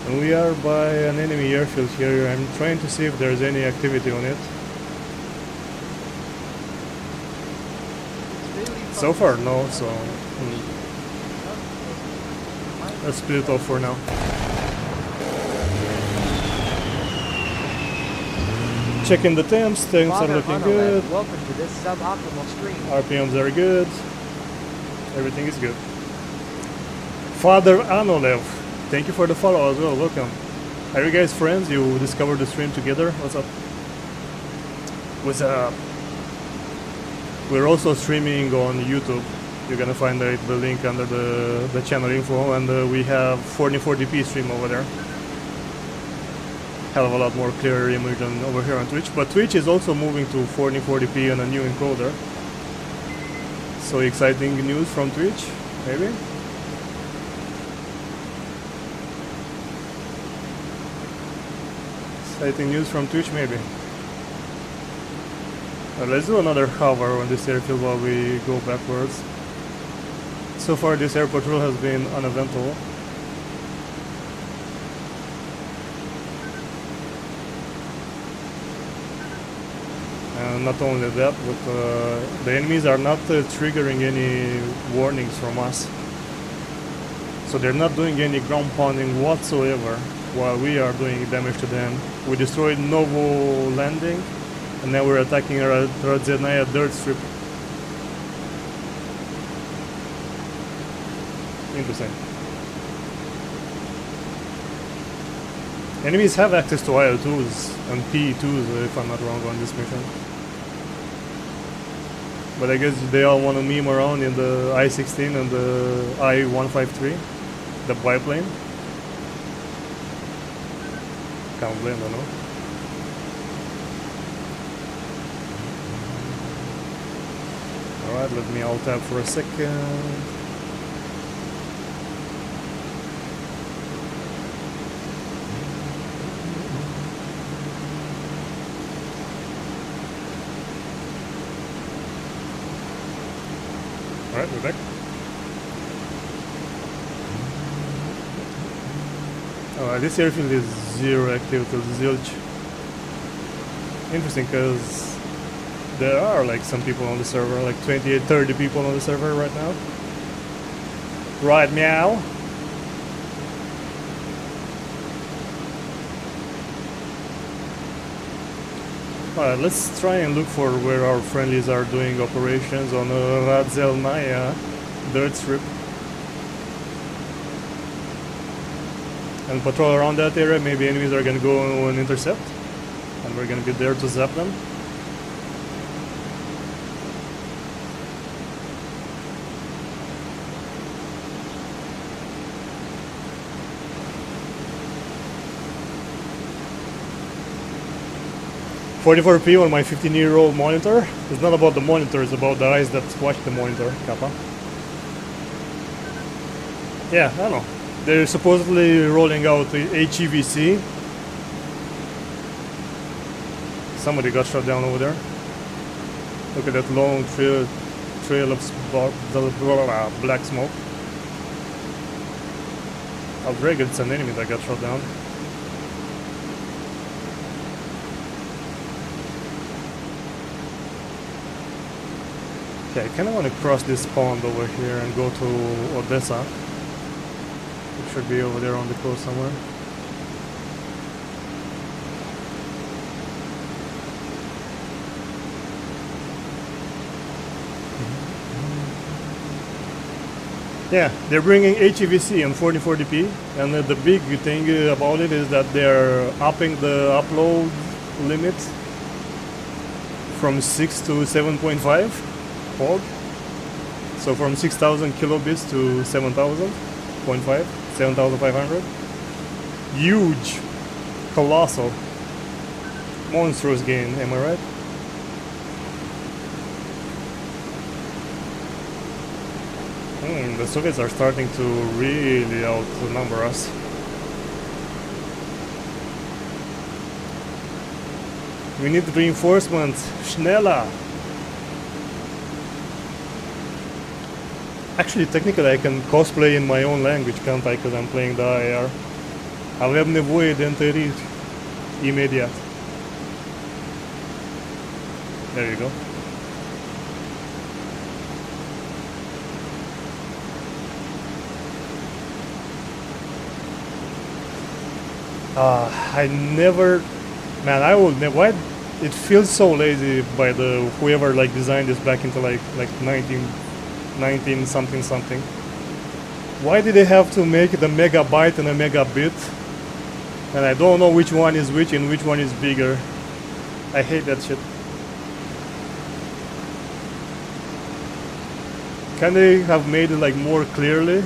And we are by an enemy airfield here. I'm trying to see if there's any activity on it. So far, no, so let's split it off for now. Checking the temps, things are looking good. Welcome to this suboptimal stream. RPMs are good. Everything is good. Father Anolev, thank you for the follow as well. Welcome. Are you guys friends? You discovered the stream together? What's up? What's up? We're also streaming on YouTube. You're gonna find the link under the channel info, and we have 1440p stream over there. Hell of a lot more clear image than over here on Twitch, but Twitch is also moving to 1440p and a new encoder. So exciting news from Twitch, maybe? Exciting news from Twitch, maybe. Let's do another hover on this airfield while we go backwards. So far this air patrol has been uneventful. And not only that, but the enemies are not triggering any warnings from us. So they're not doing any ground pounding whatsoever while we are doing damage to them. We destroyed Novo landing. And now we're attacking Radzhenaya dirt strip. Interesting. Enemies have access to IL-2s and PE-2s, if I'm not wrong, on this mission. But I guess they all want to meme around in the I-16 and the I-153, the biplane. Can't blame them, no? Alright, let me alt tab for a second. Alright, we're back. This airfield is zero activity, zilch. Interesting, because there are like some people on the server, like 28, 30 people on the server right now. Right, meow. Alright, let's try and look for where our friendlies are doing operations on Radzelnaya dirt strip. And patrol around that area. Maybe enemies are gonna go and intercept. And we're gonna be there to zap them. .44p on my 15-year-old monitor. It's not about the monitor, it's about the eyes that watch the monitor, Kappa. Yeah, I don't know. They're supposedly rolling out the HEVC. Somebody got shot down over there. Look at that long trail of black smoke. I'll drag it's an enemy that got shot down. Okay, I kind of want to cross this pond over here and go to Odessa. It should be over there on the coast somewhere. Yeah, they're bringing HEVC on 4040p, and the big thing about it is that they're upping the upload limit from 6 to 7.5 port. So from 6,000 kilobits to 7,000.5, 7,500. Huge, colossal, monstrous gain, am I right? The Soviets are starting to really outnumber us. We need reinforcements, schneller! Actually, technically I can cosplay in my own language, can't I? Because I'm playing the IR. Avem nevoie de întăriri imediat. There you go. I never, man, I will never, why, it feels so lazy by the, whoever like designed this back into like 19 something something. Why did they have to make it a megabyte and a megabit? And I don't know which one is which and which one is bigger. I hate that shit. Can they have made it like more clearly?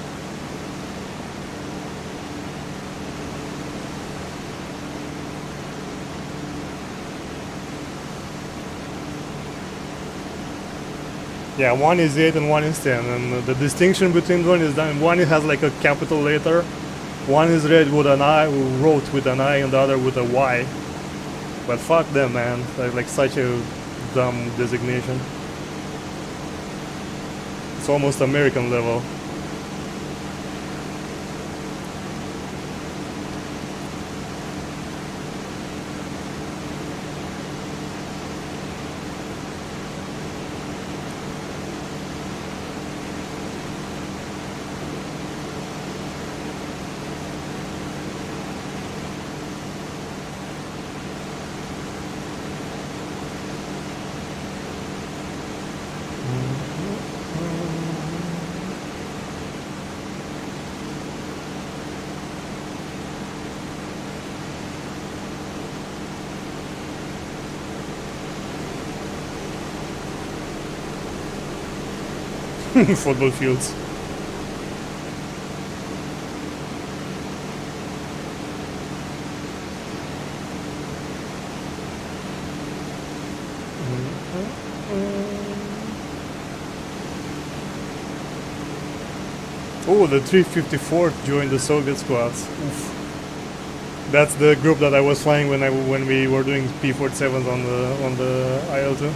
Yeah, one is 8 and one is 10, and the distinction between one is that one has like a capital letter, one is read with an I, wrote with an I, and the other with a Y. But fuck them, man, like such a dumb designation. It's almost American level. Football fields. Oh, the 354th joined the Soviet squads. Oof. That's the group that I was flying when we were doing P-47s on the IL-2.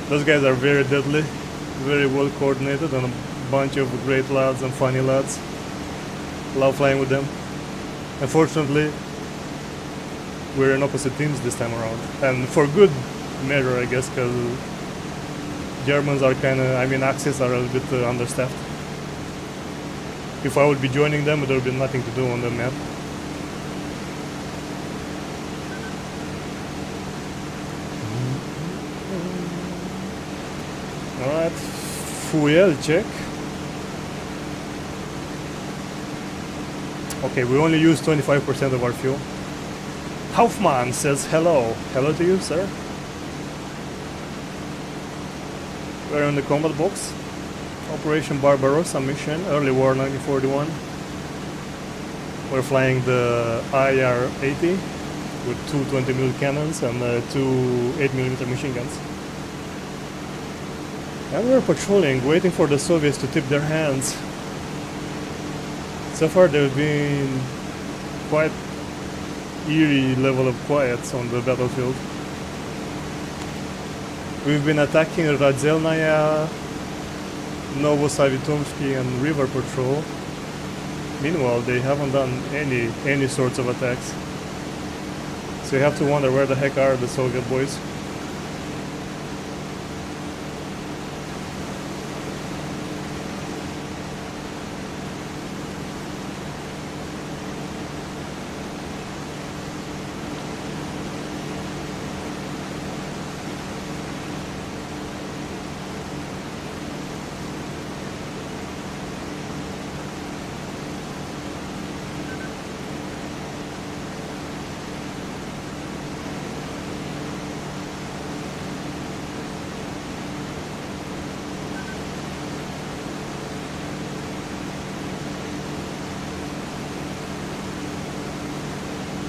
Those guys are very deadly, very well coordinated, and a bunch of great lads and funny lads. Love flying with them. Unfortunately, we're in opposite teams this time around, and for good measure, I guess, because Germans are kind of, I mean, Axis are a little bit understaffed. If I would be joining them, there would be nothing to do on the map. Alright, fuel check. Okay, we only use 25% of our fuel. Kaufman says hello. Hello to you, sir. We're in the combat box. Operation Barbarossa mission, early war 1941. We're flying the IR-80 with two 20mm cannons and two 8mm machine guns. And we're patrolling, waiting for the Soviets to tip their hands. So far there's been quite eerie level of quiet on the battlefield. We've been attacking Radzelnaya, Novosavitomsky and River Patrol. Meanwhile, they haven't done any sorts of attacks. So you have to wonder where the heck are the Soviet boys.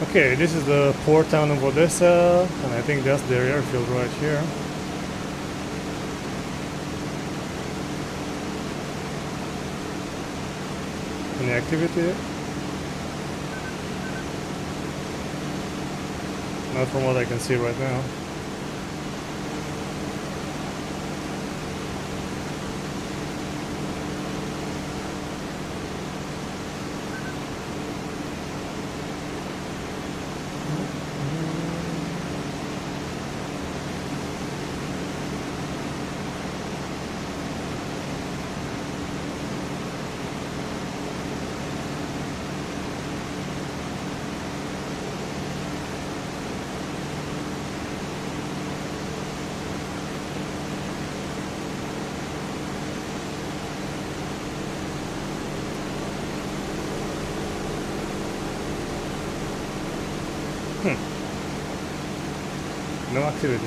Okay, this is the port town of Odessa, and I think that's their airfield right here. Any activity? Not from what I can see right now. No activity.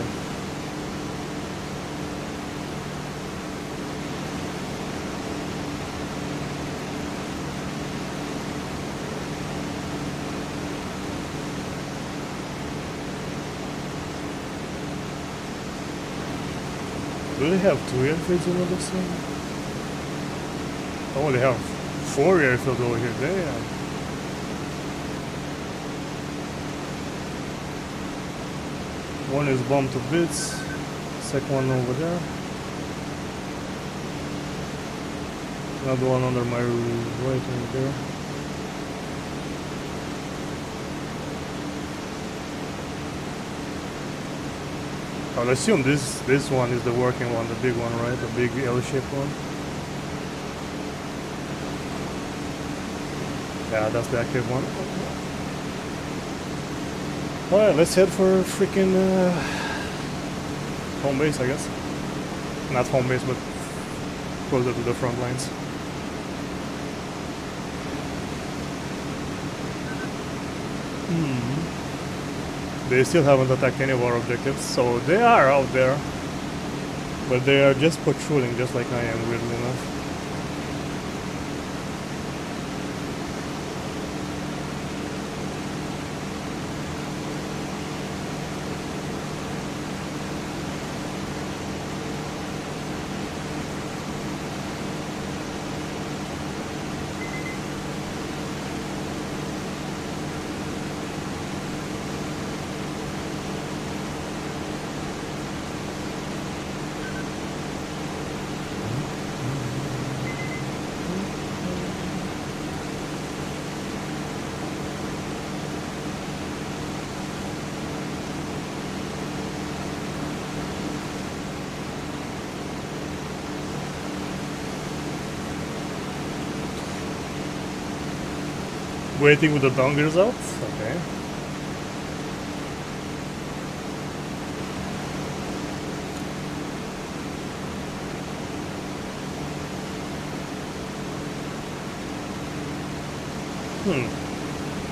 Do they have 2 airfields in Odessa? Oh, they have 4 airfields over here. Damn. One is bombed to bits, second one over there. Another one under my right over there. I'll assume this one is the working one, the big one, right? The big L-shaped one. Yeah, that's the active one. Alright, let's head for freaking home base, I guess. Not home base, but closer to the front lines. They still haven't attacked any of our objectives, so they are out there. But they are just patrolling, just like I am, weirdly enough. Waiting with the dongers out? Okay.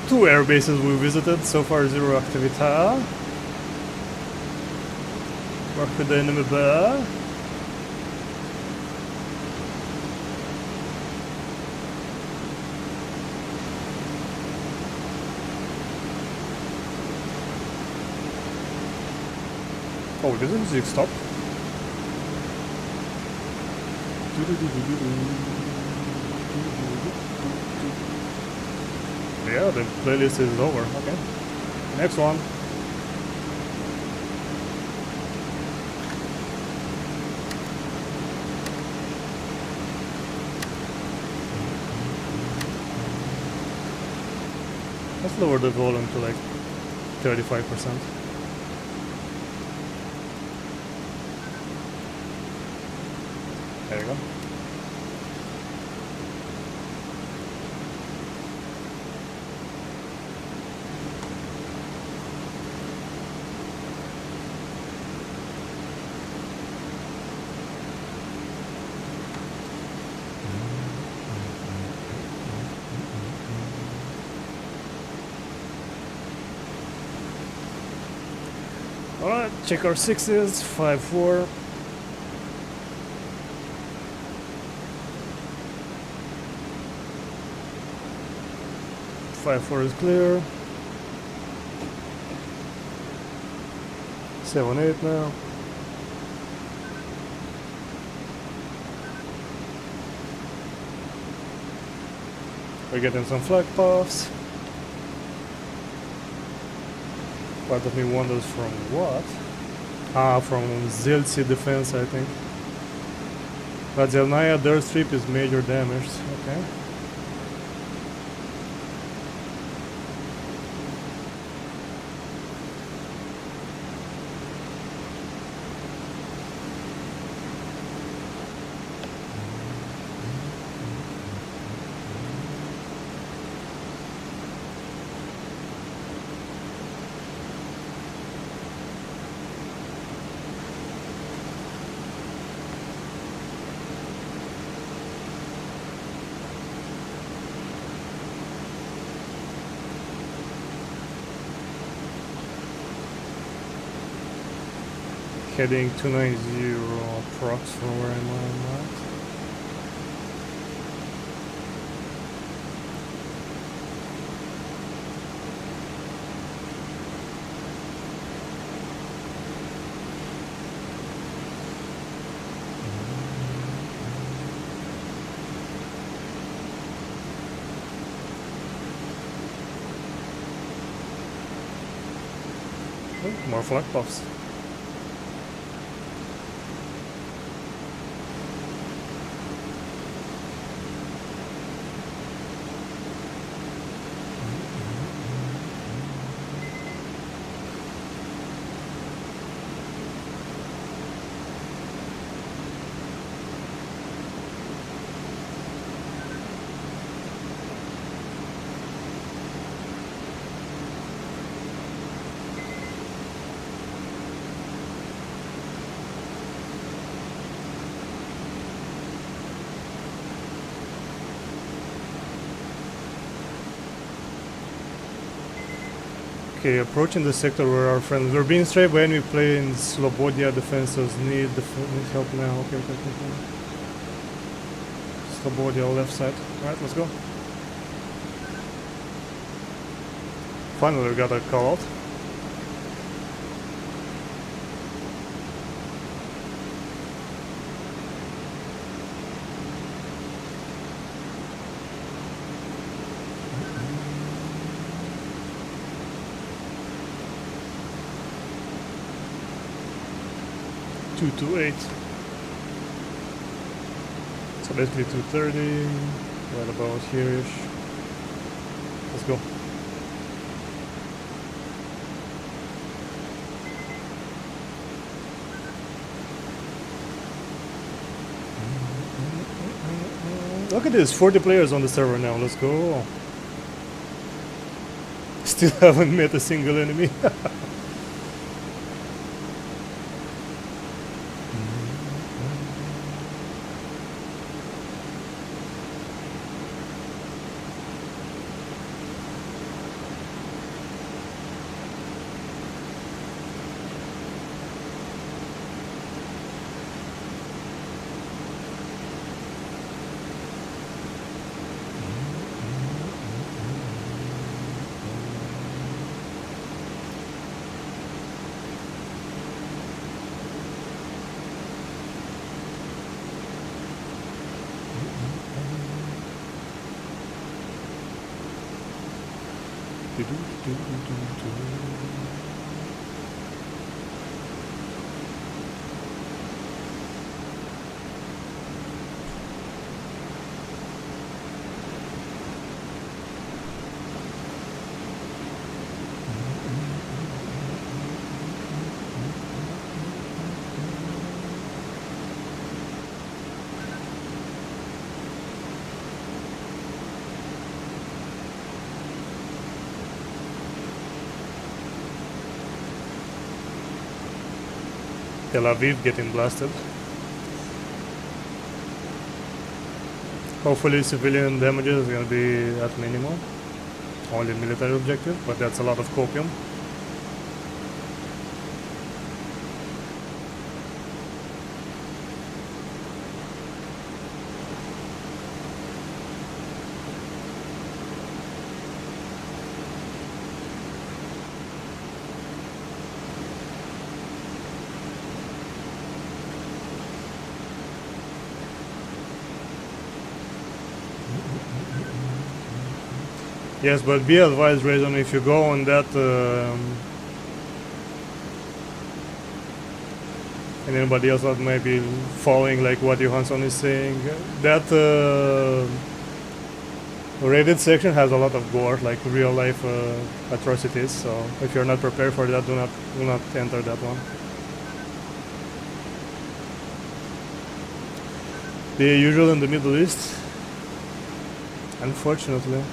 Two air bases we visited, so far zero activity. Work with the enemy bear. Oh, did the music stop? Yeah, the playlist is over. Okay. Next one. Let's lower the volume to like 35%. There you go. Alright, check our sixes, 5-4. Five four is clear. 7-8 now. We're getting some flag puffs. Part of me wonders from what? Ah, from ZLC defense, I think. But Zelnaya dirt strip is major damage. Okay. Heading 290 approx from where I'm at. Oh, more flag puffs. Okay, approaching the sector where our friends we're being straight by enemy planes. Slobodia defenses need help now. Okay. Slobodia left side. Alright, let's go. Finally we got a call out. Two to 8. So basically 230, right about here-ish. Let's go. Look at this, 40 players on the server now, let's go. Still haven't met a single enemy. Tel Aviv getting blasted. Hopefully civilian damages is gonna be at minimum. Only military objective, but that's a lot of copium. Yes, but be advised, Razon, if you go on that and anybody else that may be following like what Johansson is saying, that Reddit section has a lot of gore, like real life atrocities, so if you're not prepared for that, do not enter that one. The usual in the Middle East, unfortunately.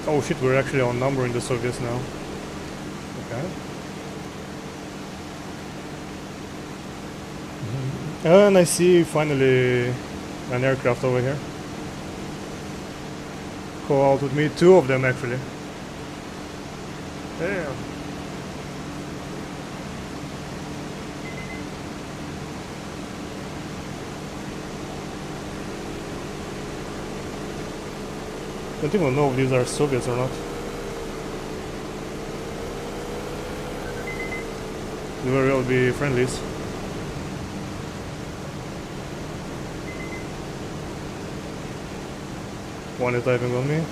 Oh shit, we're actually outnumbering the Soviets now. Okay. And I see finally an aircraft over here. Go out with me, 2 of them actually. Damn. I don't even know if these are Soviets or not. They will be friendlies. One is diving on me.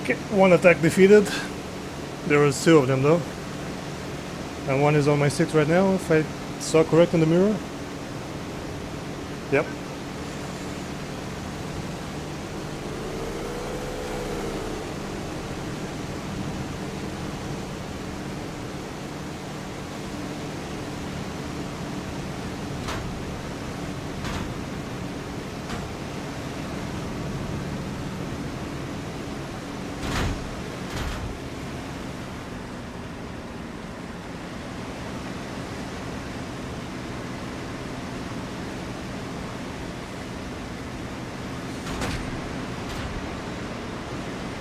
Okay, 1 attack defeated. There was 2 of them though. And 1 is on my 6 right now, if I saw correct in the mirror. Yep.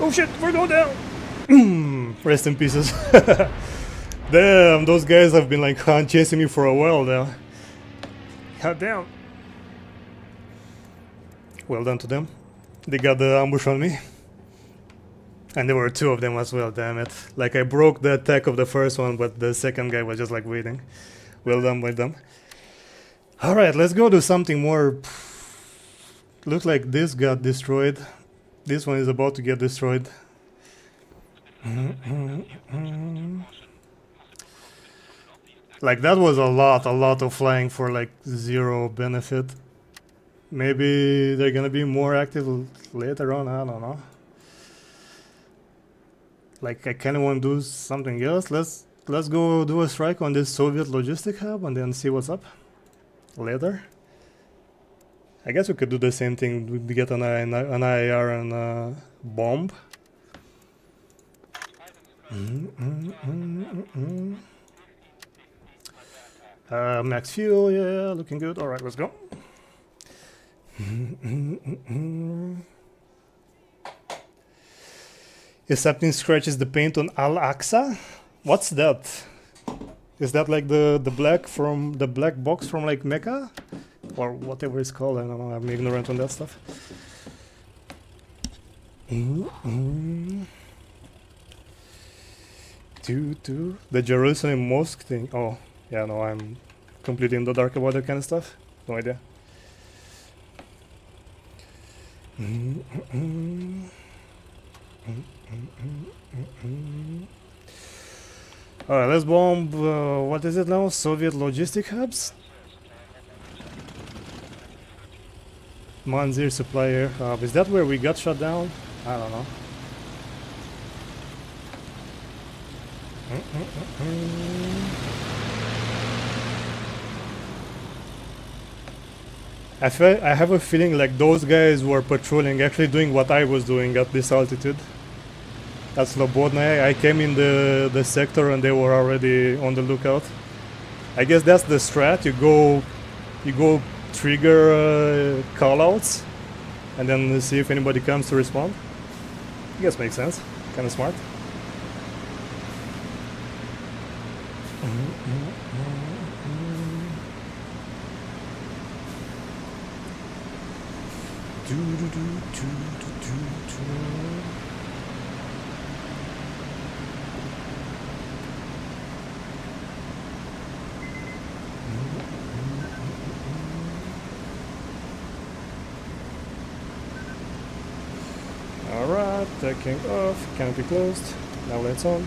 Oh shit, we're going down! Rest in pieces. Damn, those guys have been like chasing me for a while now. God damn. Well done to them. They got the ambush on me. And there were 2 of them as well, damn it. Like I broke the attack of the first one, but the second guy was just like waiting. Well done by them. Alright, let's go to something more... Looks like this got destroyed. This one is about to get destroyed. Like that was a lot of flying for like zero benefit. Maybe they're gonna be more active later on, I don't know. Like I kinda wanna do something else. Let's go do a strike on this Soviet logistic hub and then see what's up later. I guess we could do the same thing, we get an IR and bomb. Max fuel, yeah, looking good. Alright, let's go. If something scratches the paint on Al-Aqsa? What's that? Is that like the black from the black box from like Mecca? Or whatever it's called, I don't know, I'm ignorant on that stuff. The Jerusalem mosque thing. Oh, yeah, no, I'm completely in the dark about that kind of stuff. No idea. Alright, let's bomb, what is it now? Soviet logistic hubs? Manzir supplier hub. Is that where we got shut down? I don't know. I have a feeling like those guys were patrolling, actually doing what I was doing at this altitude. At Slobodnaya, I came in the sector and they were already on the lookout. I guess that's the strat. You go trigger callouts and then see if anybody comes to respond. I guess makes sense. Kind of smart. Alright, taking off, canopy closed, now lights on.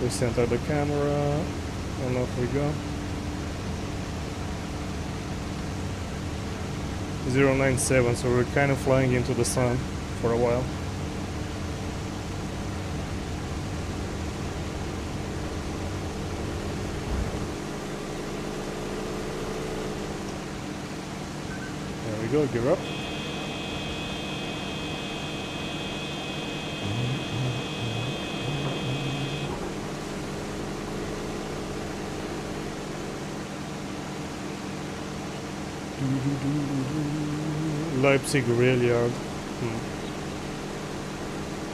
We center the camera, and off we go. 097, so we're kind of flying into the sun for a while. There we go, gear up. Leipzig rail yard.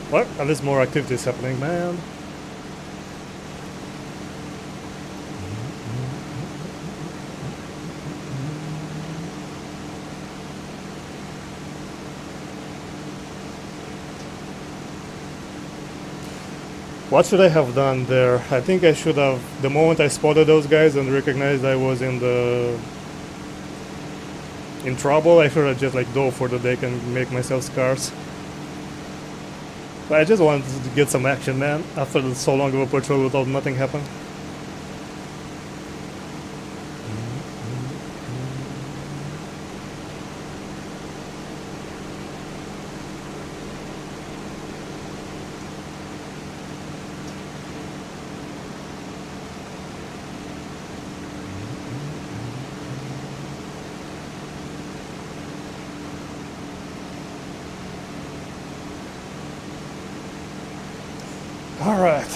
What? At least more activity is happening, man. What should I have done there? I think I should have, the moment I spotted those guys and recognized I was in trouble, I should have just like dove for the deck and make myself scarce. But I just wanted to get some action, man, after so long of a patrol without nothing happen. Alright,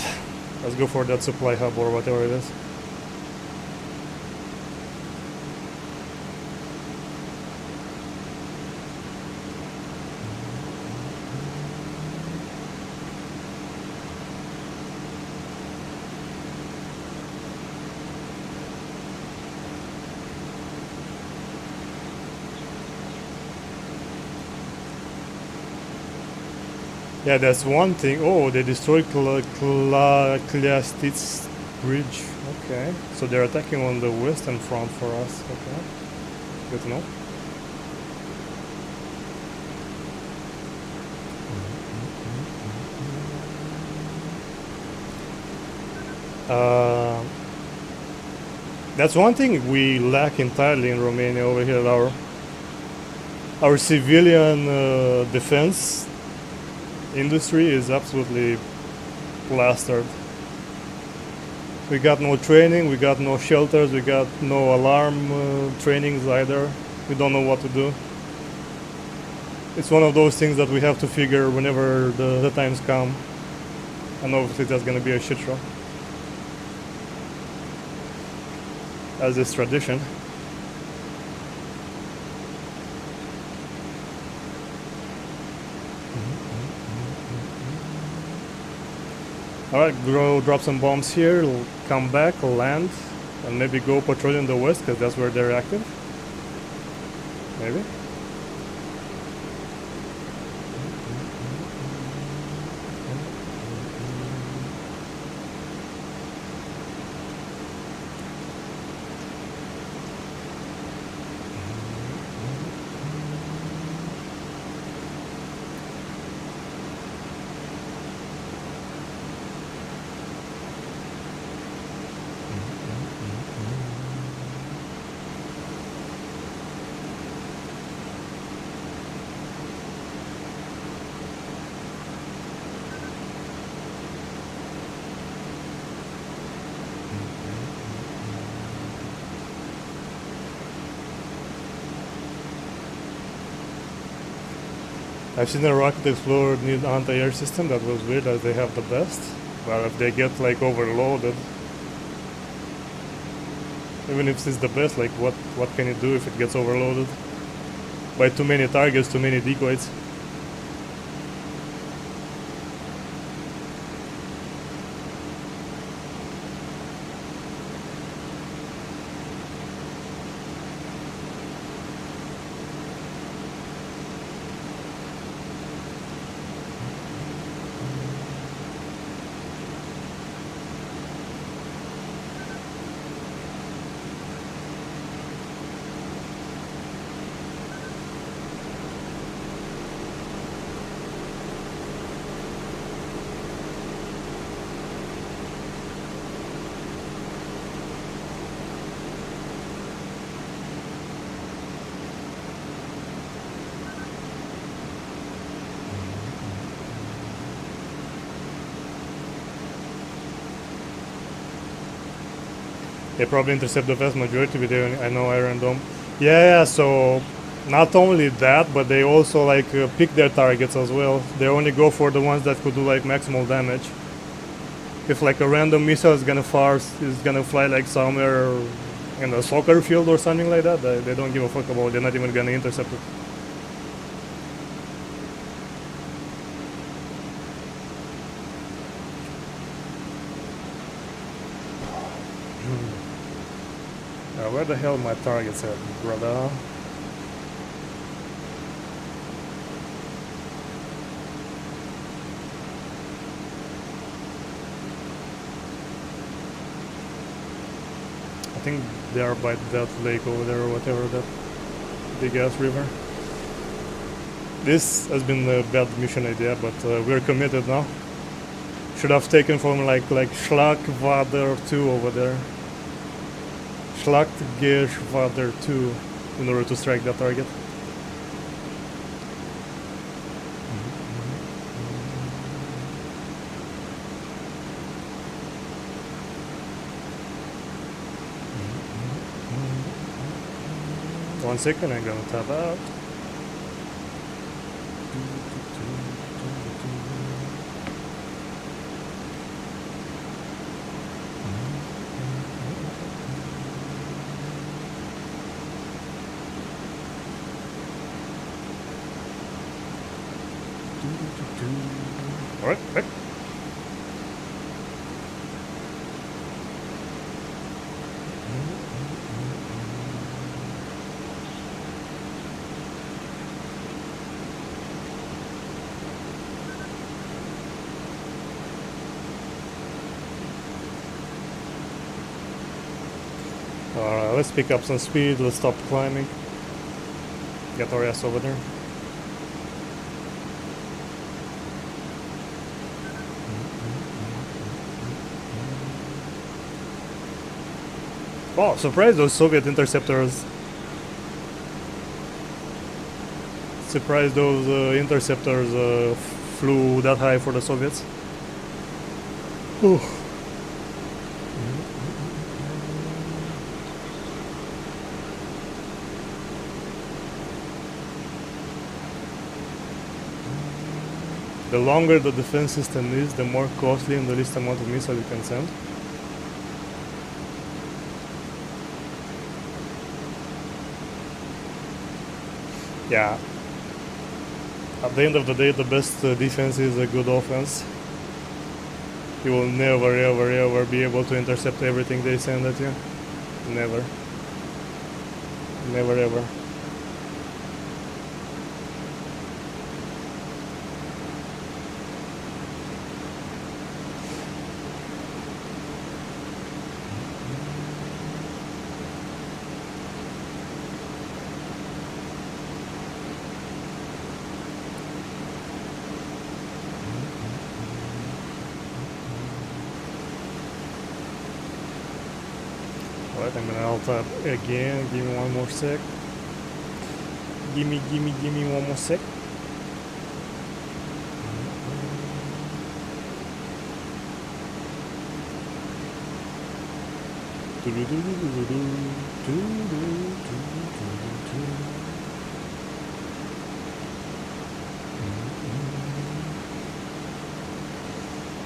let's go for that supply hub or whatever it is. Yeah, that's one thing. Oh, they destroyed Kliastitz Bridge. Okay, so they're attacking on the western front for us. Okay, good to know. Uh, that's one thing we lack entirely in Romania over here. Our civilian defense industry is absolutely plastered. We got no training, we got no shelters, we got no alarm trainings either. We don't know what to do. It's one of those things that we have to figure whenever the times come. And obviously that's gonna be a shit show. As is tradition. Alright, go drop some bombs here, come back, land, and maybe go patrol in the west, because that's where they're active. Maybe. I've seen a rocket explorer need anti-air system. That was weird, as they have the best. But if they get like overloaded, even if it's the best, like what can it do if it gets overloaded by too many targets, too many decoys? They probably intercept the vast majority with their, I know, Iron Dome. Yeah, so not only that, but they also like pick their targets as well. They only go for the ones that could do like maximal damage. If like a random missile is gonna fly like somewhere in a soccer field or something like that, they don't give a fuck about it. They're not even gonna intercept it. Where the hell my targets at, brother? I think they are by that lake over there or whatever, that big ass river. This has been a bad mission idea, but we're committed now. Should have taken from like Schlagwader 2 over there. Schlagwader 2 in order to strike that target. One second, I'm gonna tab out. Alright, right. Let's pick up some speed, let's stop climbing. Get our ass over there. Wow, surprised those Soviet interceptors. Surprised those interceptors flew that high for the Soviets. Ooh. The longer the defense system is, the more costly and the least amount of missiles you can send. Yeah. At the end of the day, the best defense is a good offense. You will never, ever, ever be able to intercept everything they send at you. Never. Never, ever. Alright, I'm gonna alt tab again. Give me one more sec. Give me one more sec.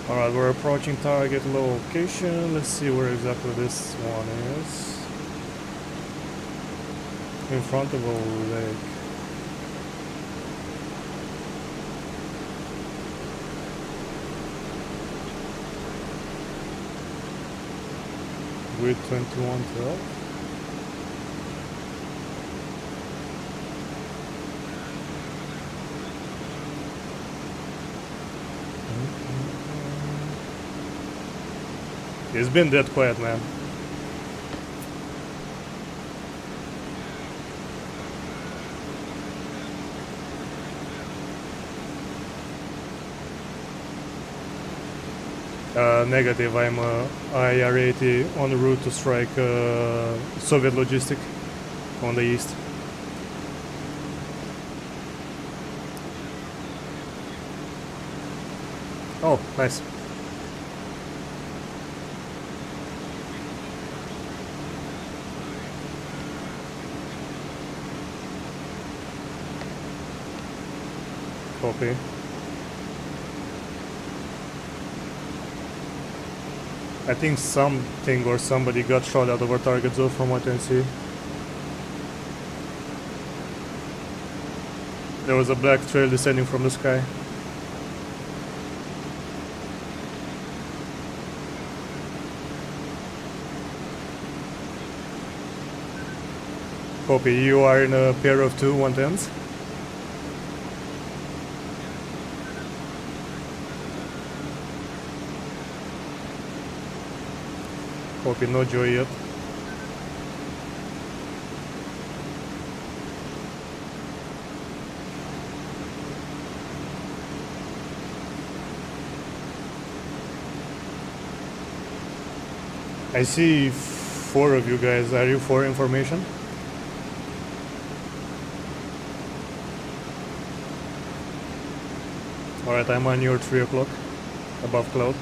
Alright, we're approaching target location. Let's see where exactly this one is. In front of a lake. With 2112. It's been that quiet, man. Negative, I'm IR-80 en route to strike Soviet logistic on the east. Oh, nice. Copy. I think something or somebody got shot out of our target zone from what I can see. There was a black trail descending from the sky. Copy, you are in a pair of two 110s. Copy, no joy yet. I see 4 of you guys. Are you for information? Alright, I'm on your 3 o'clock above cloud.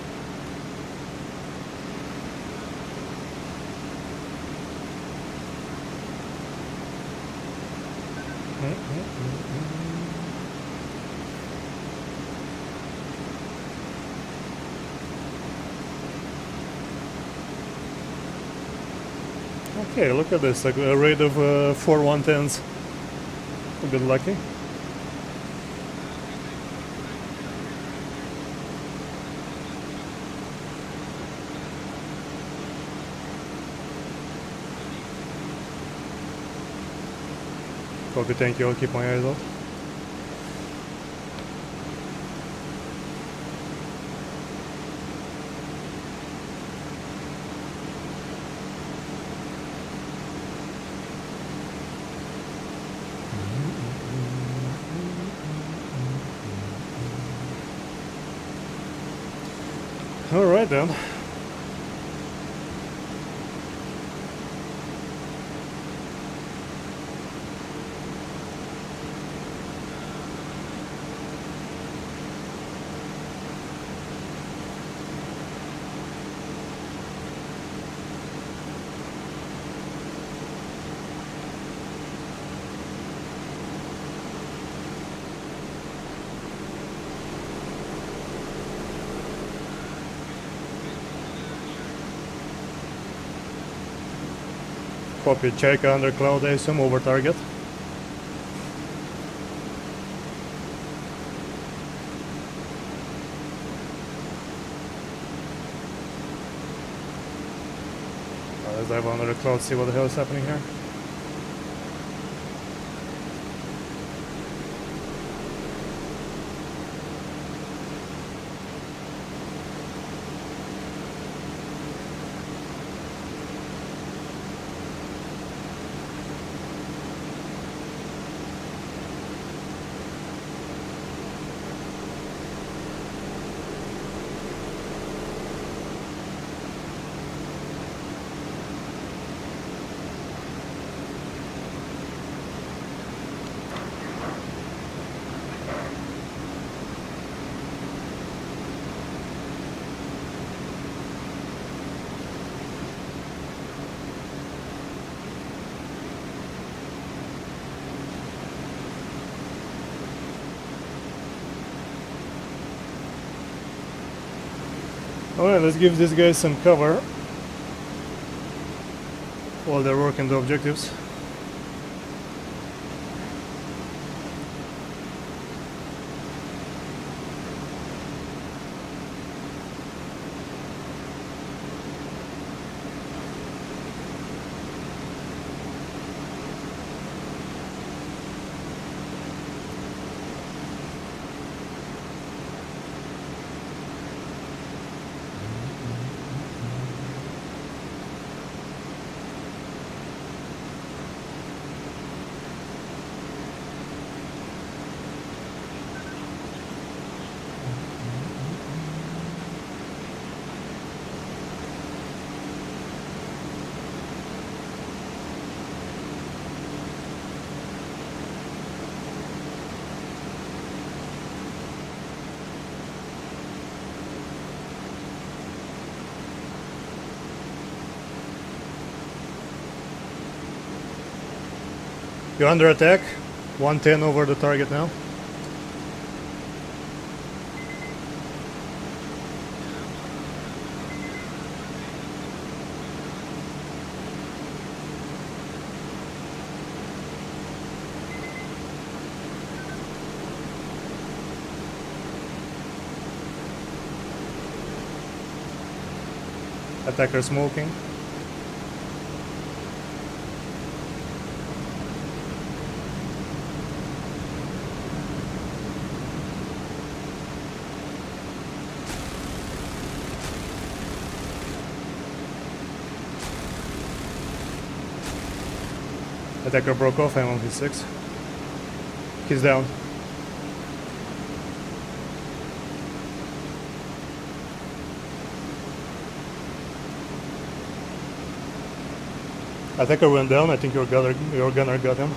Okay, look at this, like a raid of 4 110s. A bit lucky. Copy, thank you, I'll keep my eyes out. Alright then. Copy. Cherka under cloud, I assume, over target. Let's dive under the cloud, see what the hell is happening here. Alright, let's give these guys some cover while they're working the objectives. You're under attack. 110 over the target now. Attacker smoking. Attacker broke off, I'm on his 6. He's down. Attacker went down, I think your gunner got him.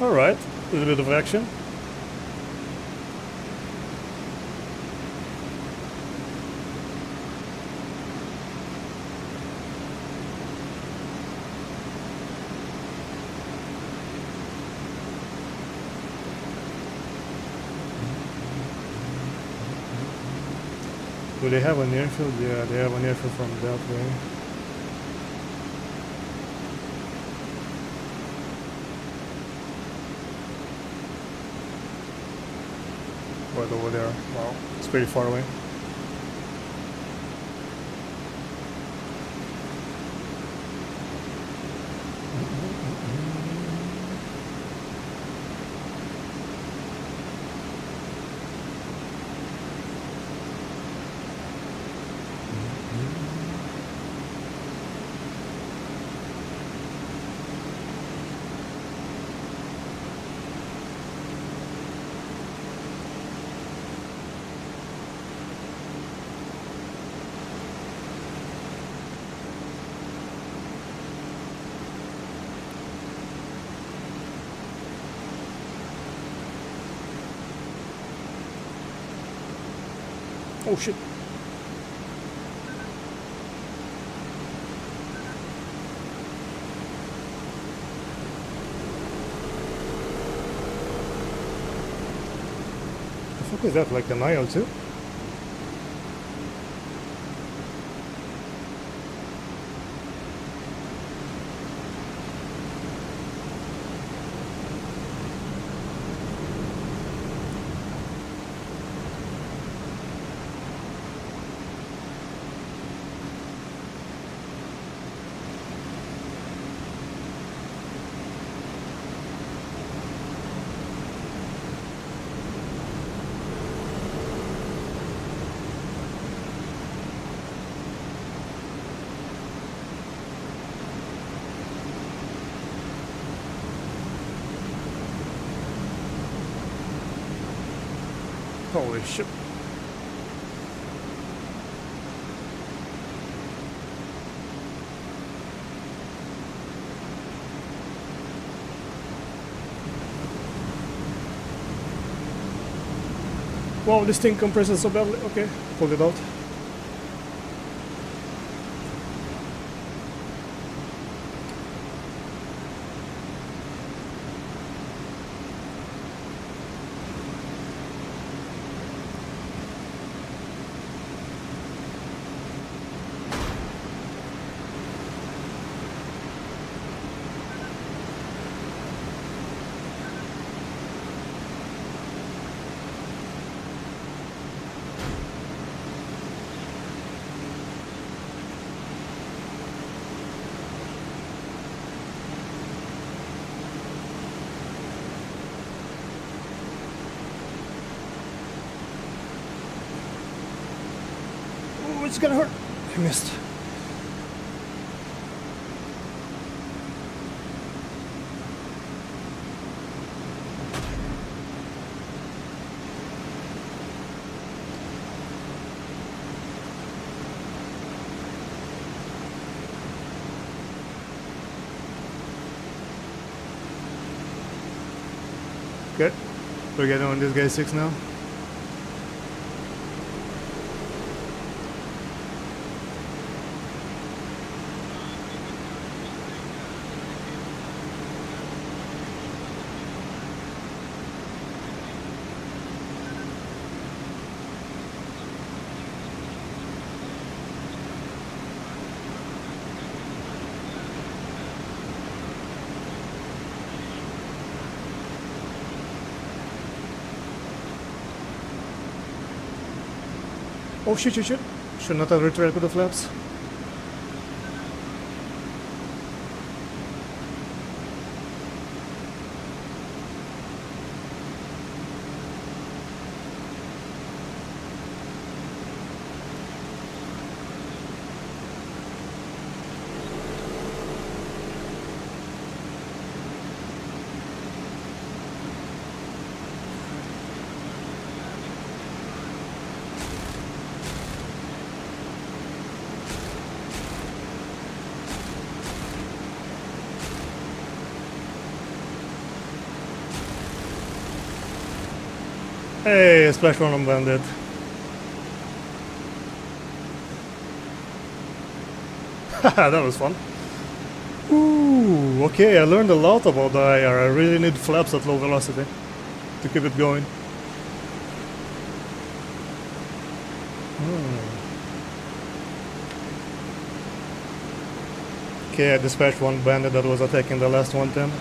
Alright, a little bit of action. Do they have an airfield? Yeah, they have an airfield from that way. Right over there. Wow, it's pretty far away. Oh shit. The fuck is that, like an IL-2? Holy shit. Wow, this thing compresses so badly. Okay, pulled it out. Oh, it's gonna hurt. I missed. Good. We're getting on this guy 6 now. Oh shit, shit, shit. Should not have retreated with the flaps. Hey, splash one on bandit. Haha, that was fun. Ooh, okay, I learned a lot about the IR. I really need flaps at low velocity to keep it going. Okay, I dispatched one bandit that was attacking the last 110.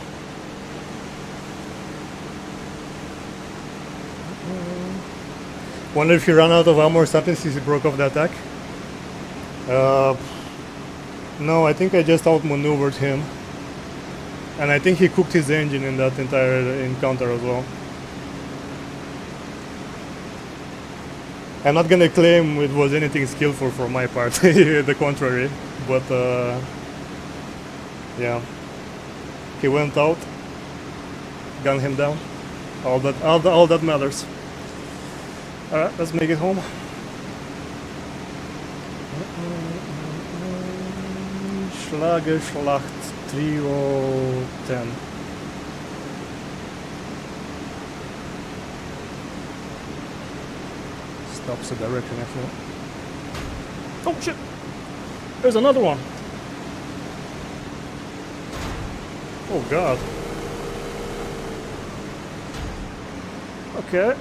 Wonder if he ran out of ammo or something since he broke off the attack. No, I think I just outmaneuvered him. And I think he cooked his engine in that entire encounter as well. I'm not gonna claim it was anything skillful for my part, the contrary, but yeah. He went out, gunned him down. All that matters. Alright, let's make it home. Schlacht Trio 10. the opposite direction actually. Oh shit! There's another one! Oh god. Okay.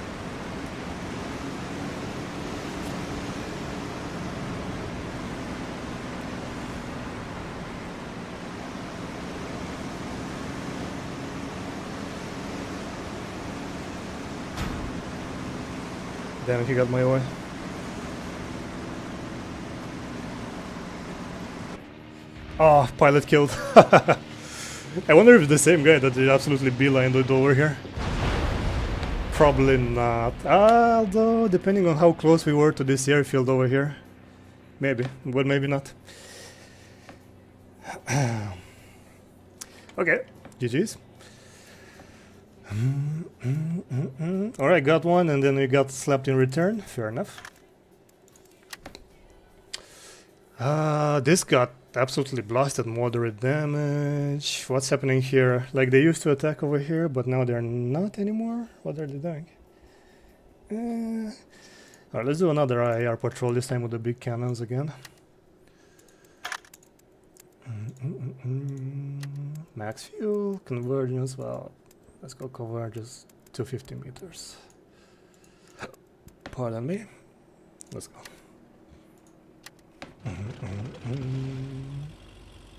Damn it, he got my way. Oh, pilot killed. I wonder if it's the same guy that did absolutely beelined it over here. Probably not. Although, depending on how close we were to this airfield over here. Maybe, but maybe not. Okay, GG's. Alright, got one and then we got slapped in return. Fair enough. This got absolutely blasted, moderate damage. What's happening here? Like they used to attack over here, but now they're not anymore. What are they doing? Alright, let's do another IR patrol, this time with the big cannons again. Max fuel, convergence, well, let's go convergence 250 meters. Pardon me. Let's go.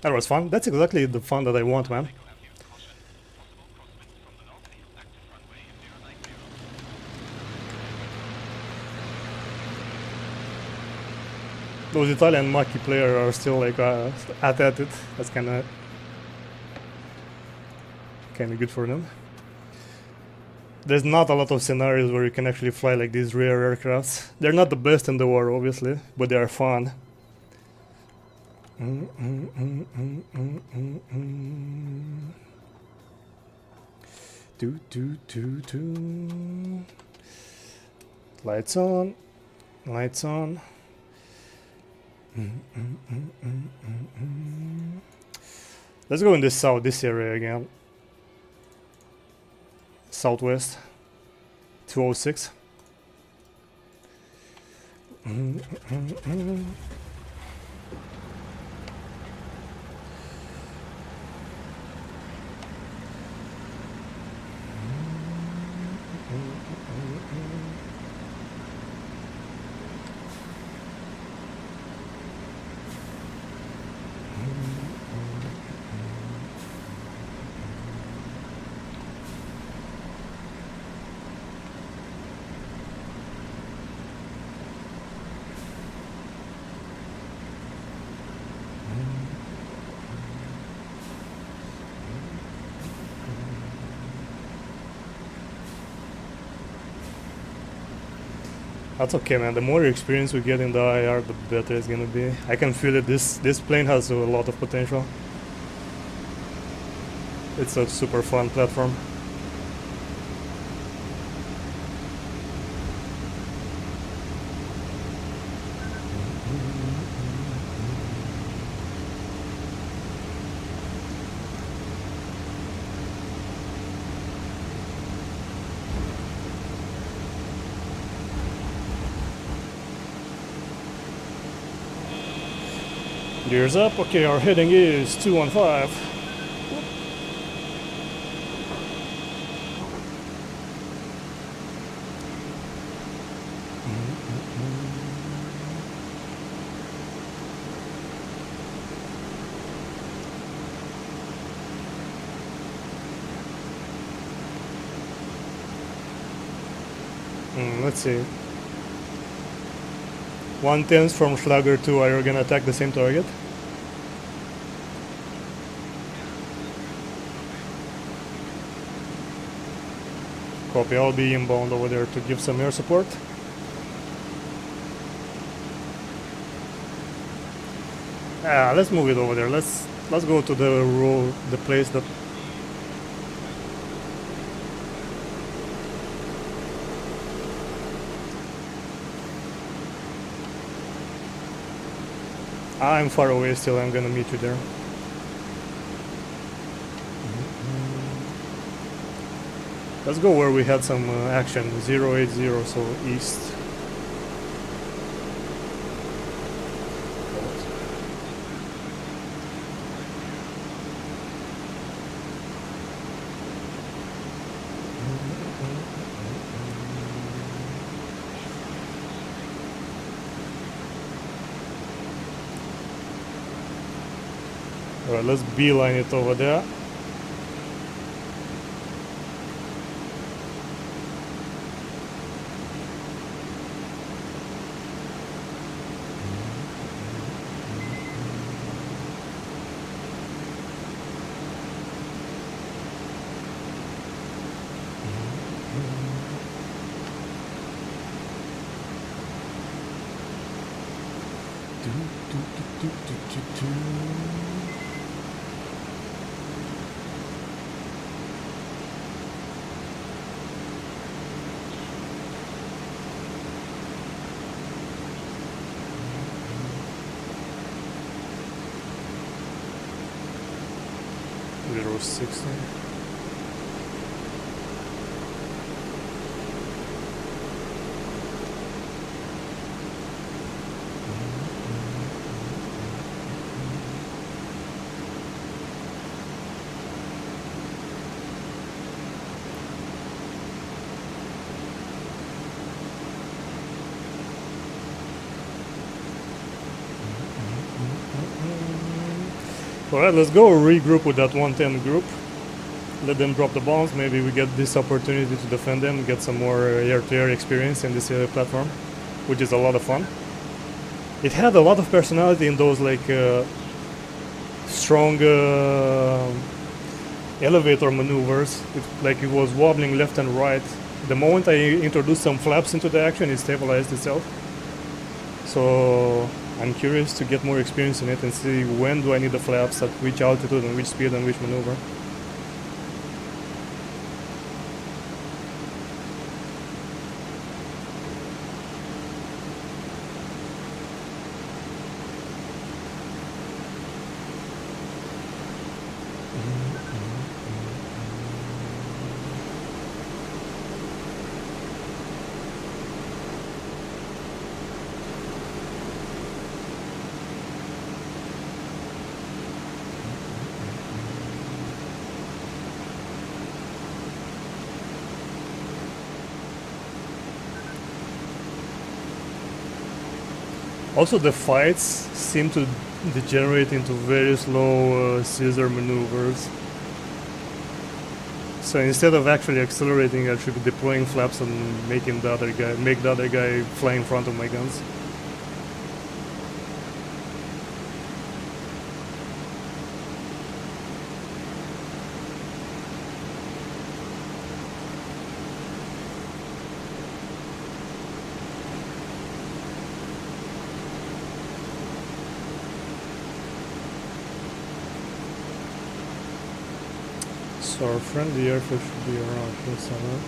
That was fun. That's exactly the fun that I want, man. Those Italian Maki players are still like at it. That's kind of good for them. There's not a lot of scenarios where you can actually fly like these rare aircrafts. They're not the best in the war, obviously, but they are fun. Lights on, lights on. Let's go in this area again. Southwest 206. That's okay, man. The more experience we get in the IR, the better it's gonna be. I can feel it. This plane has a lot of potential. It's a super fun platform. Gears up. Okay, our heading is 215. Let's see. 110s from Schlager 2, are you gonna attack the same target? Copy, I'll be inbound over there to give some air support. Let's move it over there. Let's go to the place that. I'm far away still, I'm gonna meet you there. Let's go where we had some action, 080, so east. Alright, let's beeline it over there. Zero 60. Alright, let's go regroup with that 110 group. Let them drop the bombs. Maybe we get this opportunity to defend them, get some more air-to-air experience in this platform, which is a lot of fun. It had a lot of personality in those like strong elevator maneuvers. It was wobbling left and right. The moment I introduced some flaps into the action, it stabilized itself. So I'm curious to get more experience in it and see when do I need the flaps, at which altitude and which speed and which maneuver. Also, the fights seem to degenerate into very slow scissor maneuvers. So instead of actually accelerating, I should be deploying flaps and make the other guy fly in front of my guns. So our friendly airfield should be around here somewhere.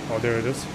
Oh, there it is.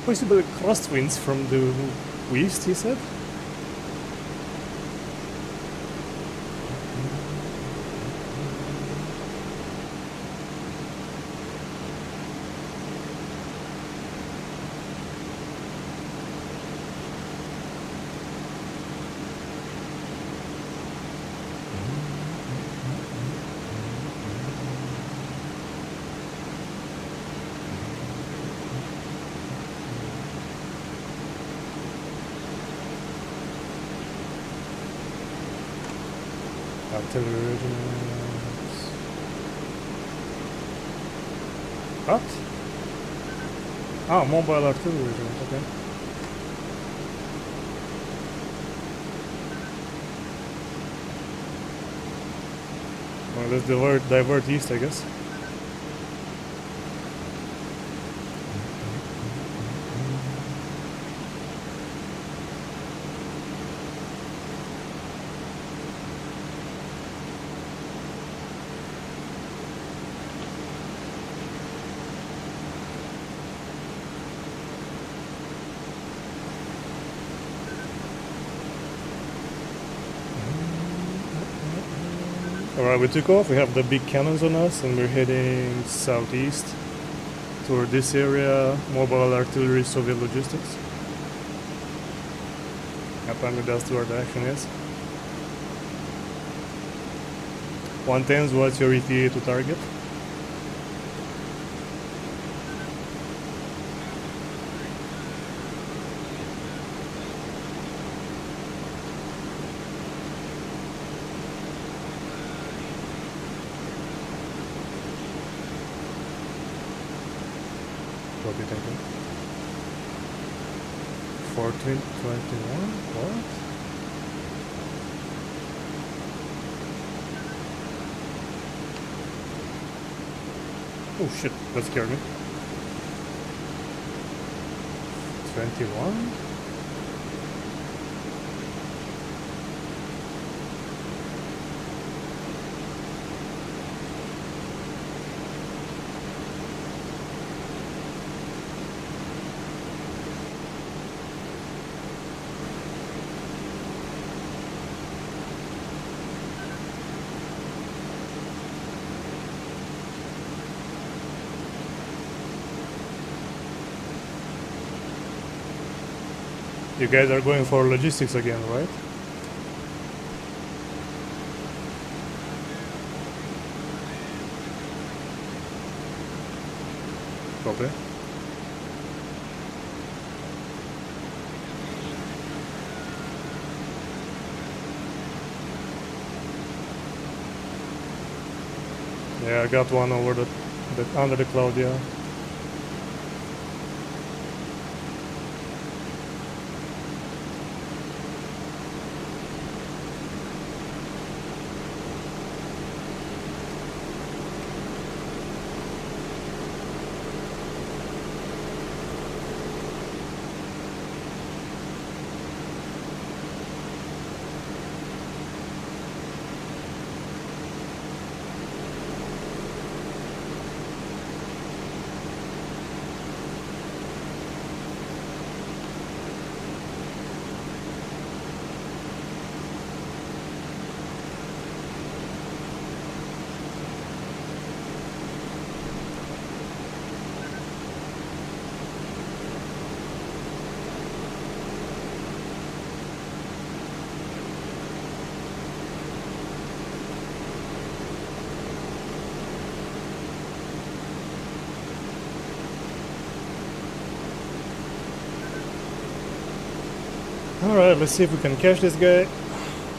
Possible crosswinds from the east, he said. Artillery regiments. What? Ah, mobile artillery regiment, okay. Well, let's divert east, I guess. Alright, we took off, we have the big cannons on us and we're heading southeast toward this area, mobile artillery, Soviet logistics. Apparently that's where the action is. 110s, what's your ETA to target? Copy, thank you. 1421, what? Oh shit, that scared me. 21? You guys are going for logistics again, right? Copy. Yeah, I got one over the under the cloud, yeah. Alright, let's see if we can catch this guy.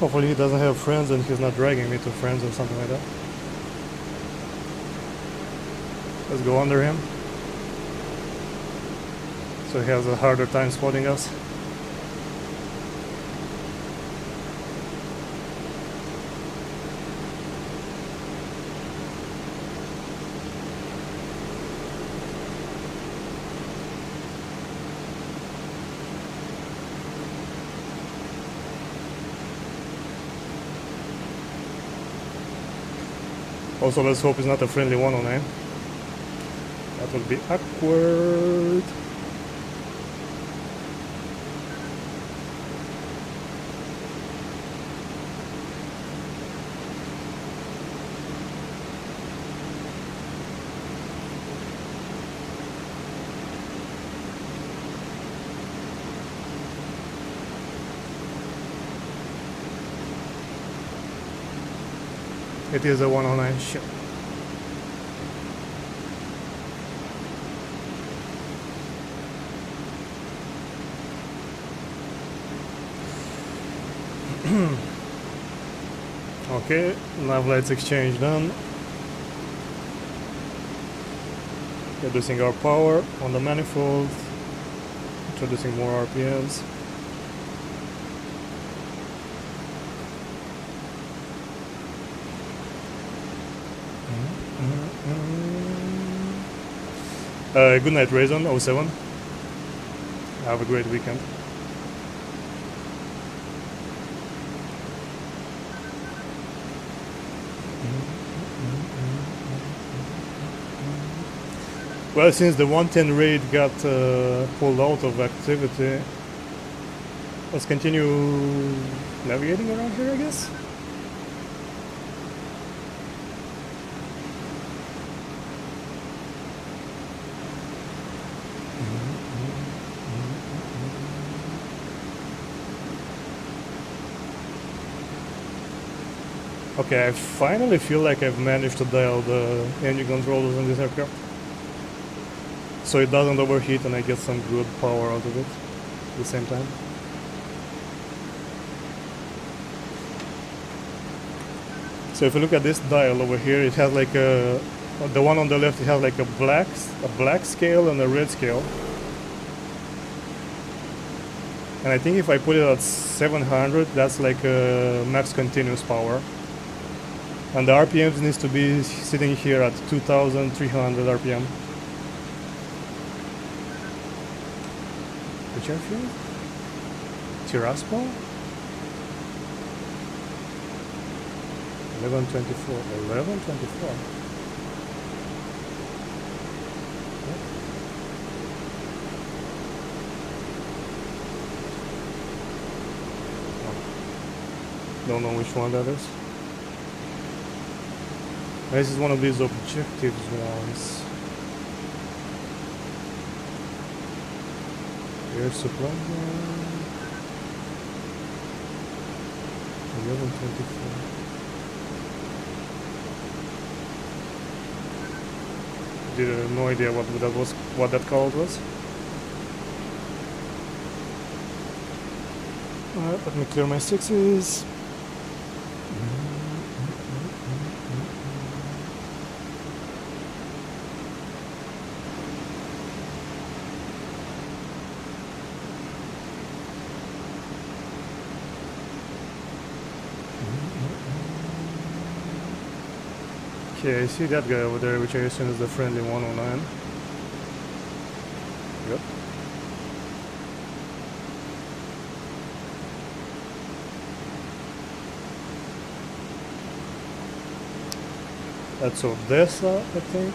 Hopefully he doesn't have friends and he's not dragging me to friends or something like that. Let's go under him. So he has a harder time spotting us. Also, let's hope it's not a friendly 109. That would be awkward. It is a 109 ship. Okay, nav lights exchange done. Reducing our power on the manifold, introducing more RPMs. Good night, Rayson 07. Have a great weekend. Well, since the 110 raid got pulled out of activity, let's continue navigating around here, I guess. Okay, I finally feel like I've managed to dial the engine controllers on this aircraft, so it doesn't overheat and I get some good power out of it at the same time. So if you look at this dial over here, it has like a, the one on the left, it has like a black scale and a red scale. And I think if I put it at 700, that's like a max continuous power. And the RPMs needs to be sitting here at 2,300 RPM. Which airfield? Tiraspol? 1124. 1124. Don't know which one that is. This is one of these objectives ones. Air supply. 1124. No idea what that was. What that called was. Alright, let me clear my sixes. Okay, I see that guy over there, which I assume is the friendly 109. Yep. That's Odessa, I think.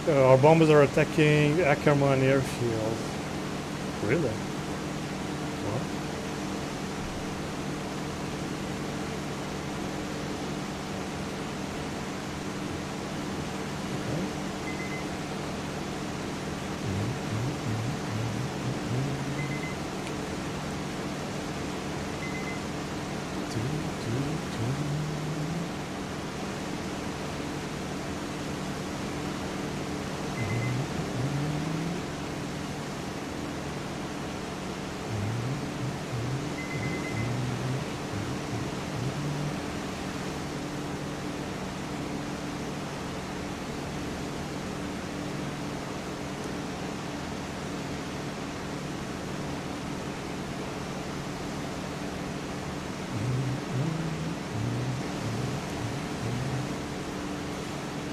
Our bombers are attacking Ackerman airfield. Really? What?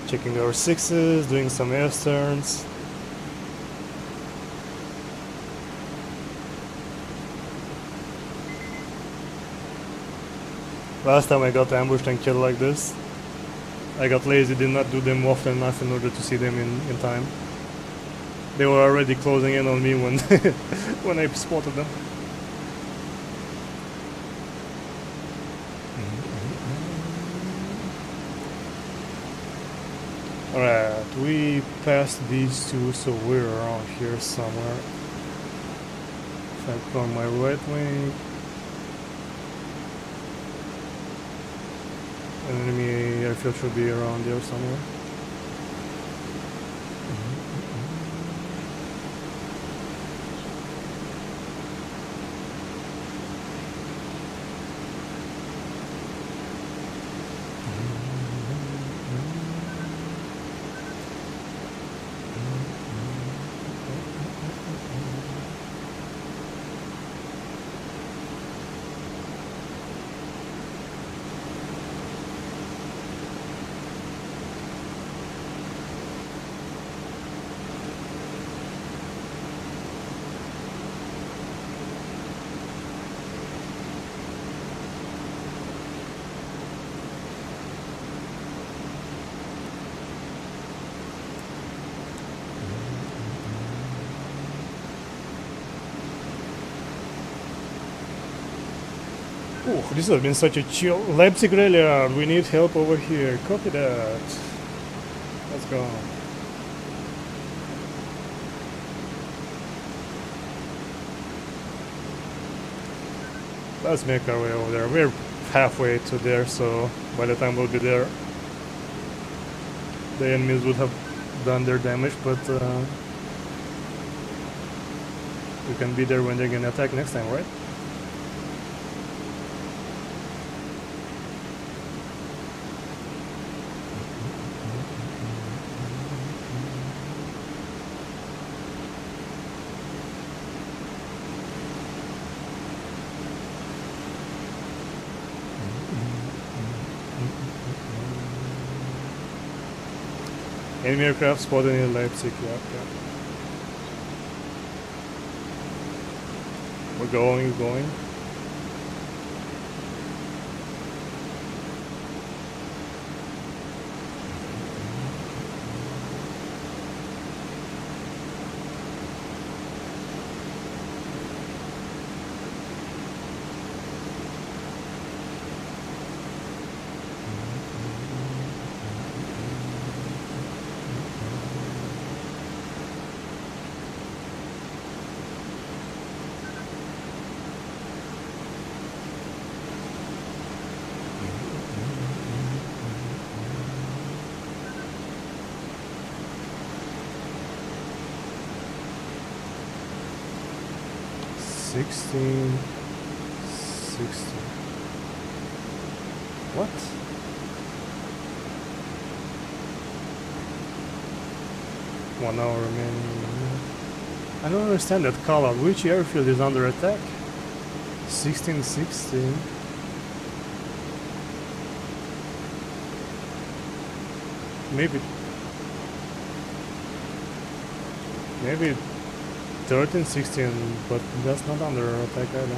Checking our sixes, doing some air turns. Last time I got ambushed and killed like this, I got lazy, did not do them often enough in order to see them in time. They were already closing in on me when when I spotted them. Alright, we passed these two, so we're around here somewhere. If I put on my right wing, an enemy airfield should be around there somewhere. Ooh, this has been such a chill. Leipzig Rayliard, we need help over here. Copy that. Let's go. Let's make our way over there. We're halfway to there, so by the time we'll be there, the enemies would have done their damage, but we can be there when they're gonna attack next time, right? Enemy aircraft spotted in Leipzig, yeah. We're going. Sixteen. What? One hour remaining. I don't understand that call out. Which airfield is under attack? 1616. Maybe 13, 16, but that's not under attack either.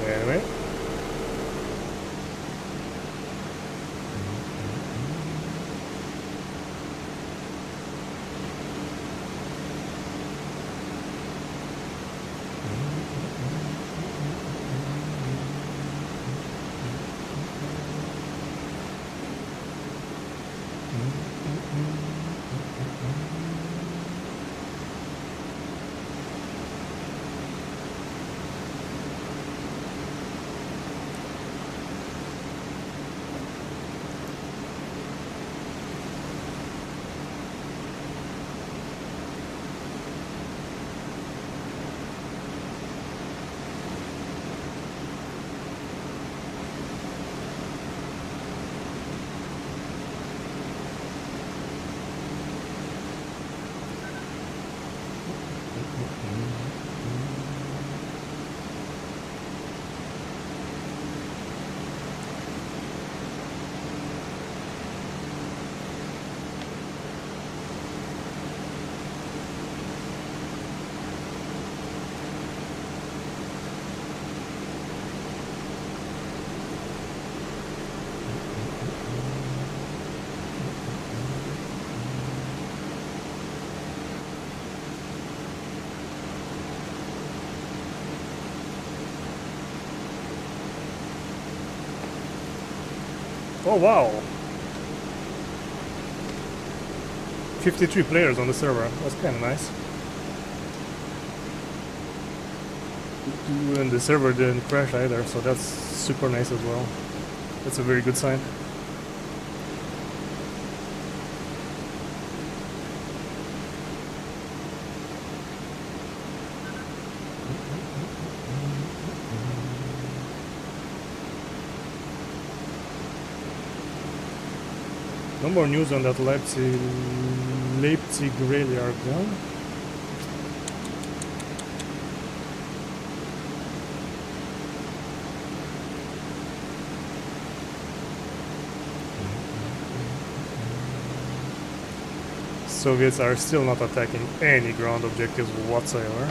Anyway. Oh wow! 53 players on the server. That's kind of nice. And the server didn't crash either, so that's super nice as well. That's a very good sign. No more news on that Leipzig Rayliard, huh? Soviets are still not attacking any ground objectives whatsoever.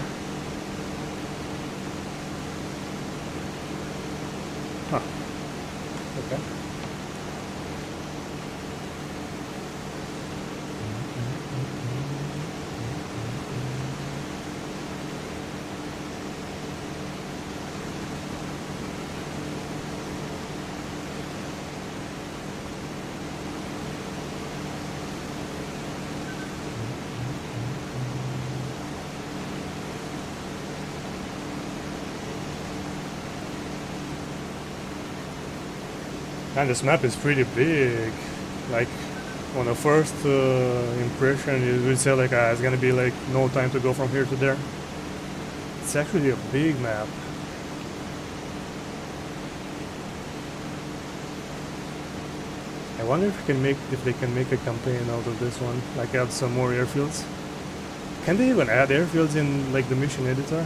Huh. Okay. And this map is pretty big. Like, on the first impression, you would say like, it's gonna be like no time to go from here to there. It's actually a big map. I wonder if they can make a campaign out of this one, like add some more airfields. Can they even add airfields in like the mission editor?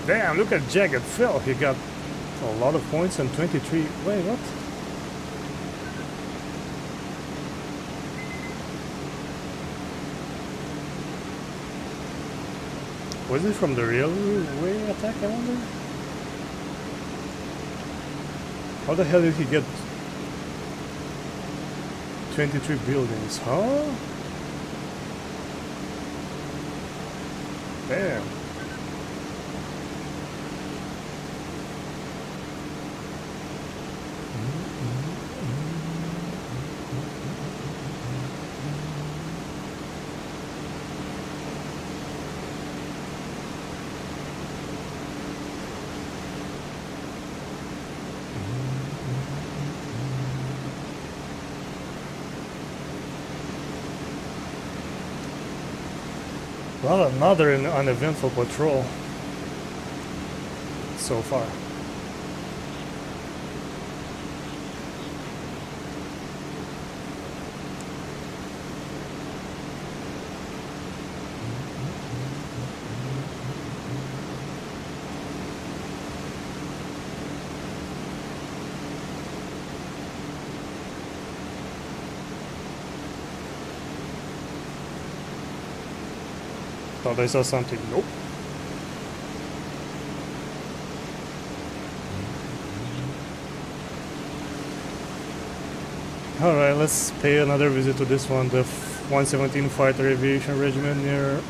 Damn, look at Jagged Phil. He got a lot of points and 23. Wait, what? Was it from the railway attack, I wonder? How the hell did he get 23 buildings, huh? Damn. Well, another uneventful patrol so far. Thought I saw something. Nope. Alright, let's pay another visit to this one, the 117 Fighter Aviation Regiment near...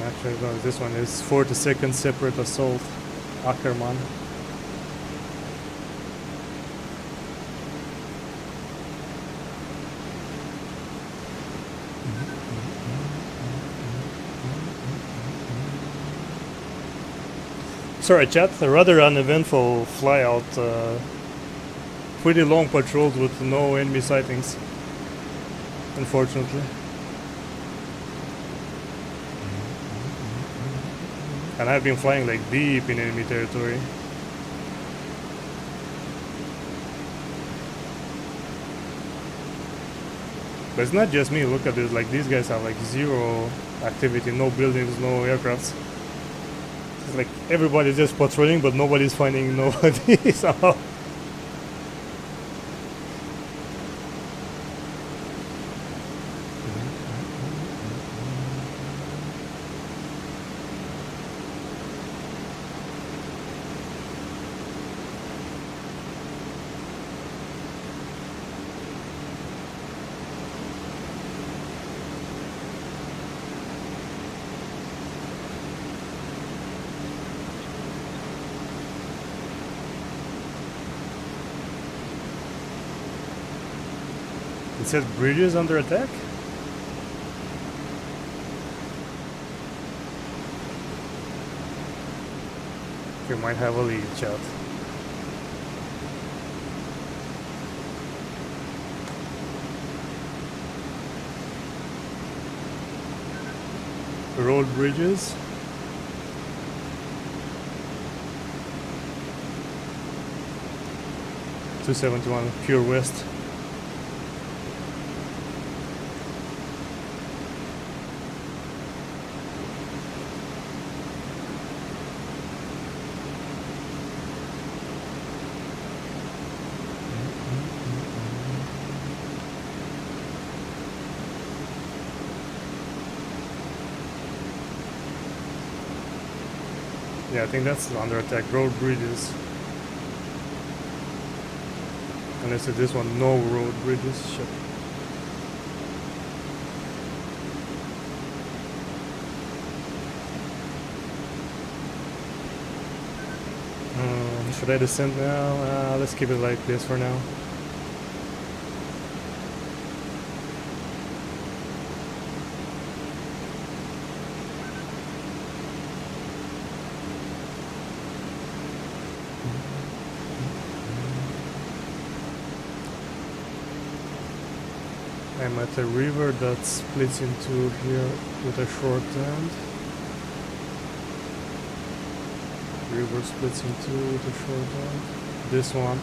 actually, no, this one is 42nd Separate Assault, Ackermann. Sorry chat, a rather uneventful flyout, pretty long patrols with no enemy sightings, unfortunately. And I've been flying like deep in enemy territory. But it's not just me, look at this, like these guys have like zero activity, no buildings, no aircrafts. It's like everybody's just patrolling, but nobody's finding nobody somehow. It says bridges under attack? We might have a lead, chat. Road bridges. (271) pure west. Yeah, I think that's under attack. Road bridges. Unless it's this one, no road bridges. Shit. Should I descend now? Let's keep it like this for now. I'm at a river that splits into here with a short end. River splits into the short end. This one.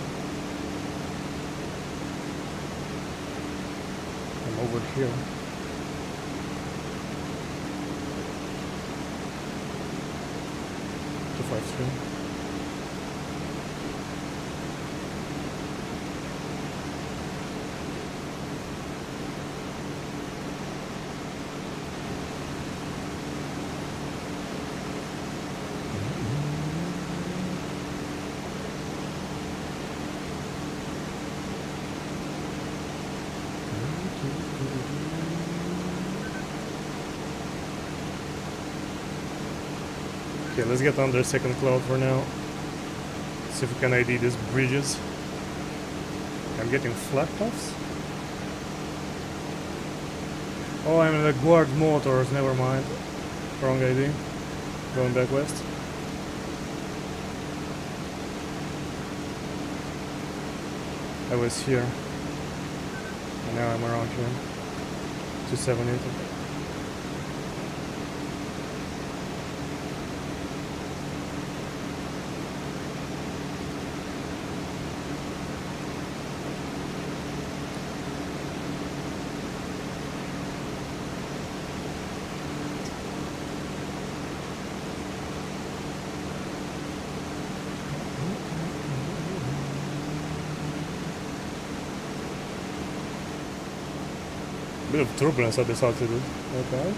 I'm over here. Two, 5, 3. Okay, let's get under second cloud for now. See if we can ID these bridges. I'm getting flat tops. Oh, I'm in the guard motors, never mind. Wrong ID. Going back west. I was here. And now I'm around here. 278. Bit of turbulence at this altitude. Okay.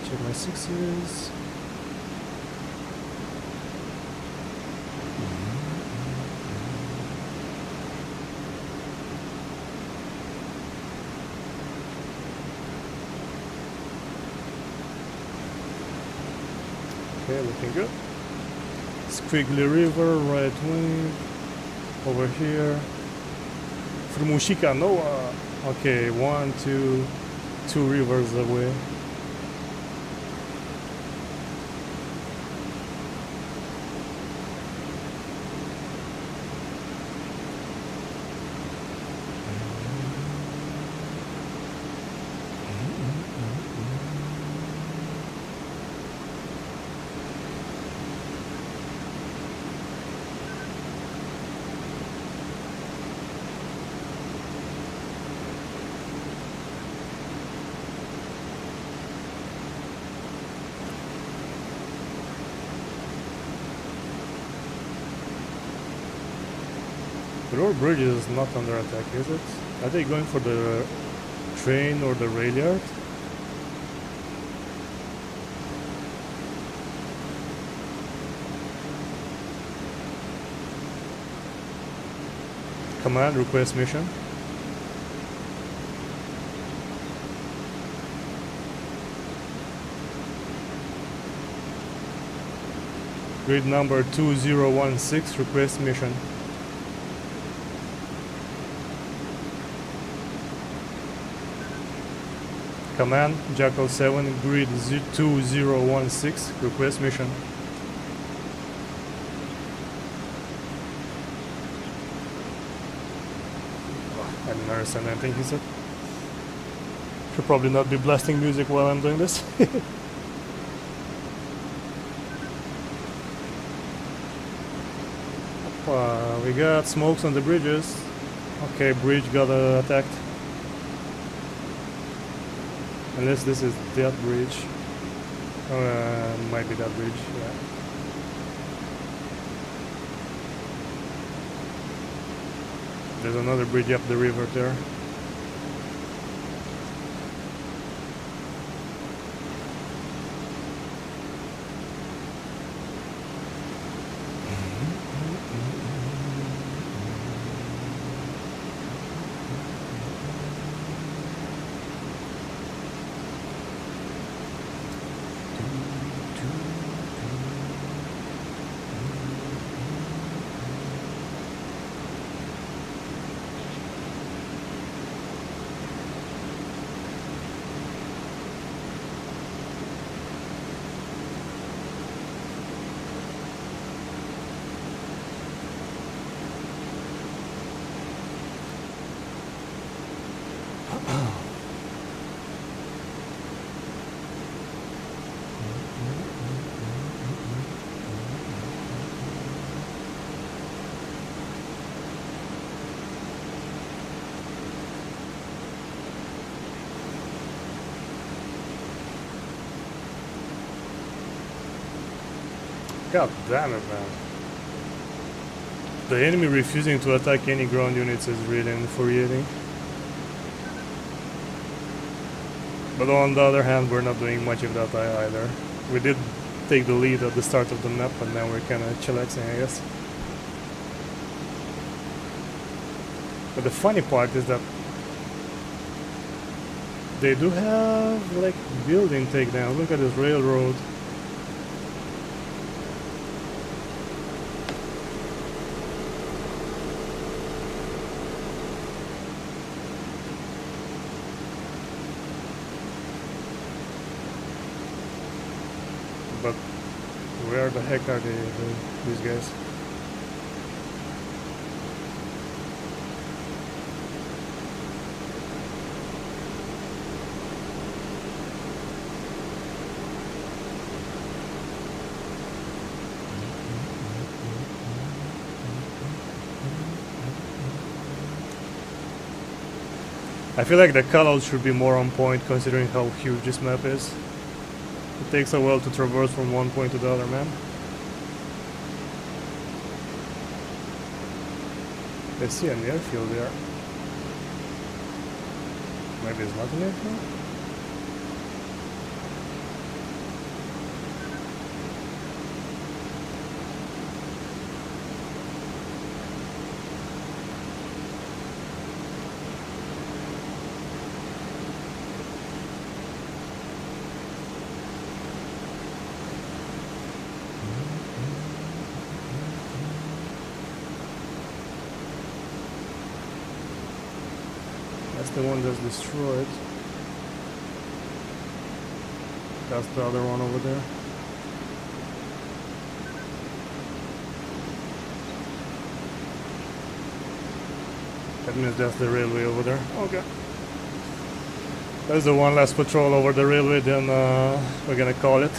Check my sixes. Okay, looking good. Squiggly River, right wing. Over here. Frumushika Noah. Okay, 1, 2, 2 rivers away. The road bridge is not under attack, is it? Are they going for the train or the rail yard? Command request mission. Grid number 2016 request mission. Command Jackal 7 grid 2016 request mission. I didn't understand anything he said. Should probably not be blasting music while I'm doing this. We got smokes on the bridges. Okay, bridge got attacked. Unless this is that bridge. Might be that bridge, yeah. There's another bridge up the river there. God damn it, man. The enemy refusing to attack any ground units is really infuriating. But on the other hand, we're not doing much of that either. We did take the lead at the start of the map, and now we're kinda chillaxing, I guess. But the funny part is that they do have like building takedowns. Look at this railroad. But where the heck are these guys? I feel like the callouts should be more on point considering how huge this map is. It takes a while to traverse from one point to the other, man. I see an airfield there. Maybe it's not an airfield? That's the one that's destroyed. That's the other one over there. That means that's the railway over there. Okay. That's the one last patrol over the railway, then we're gonna call it.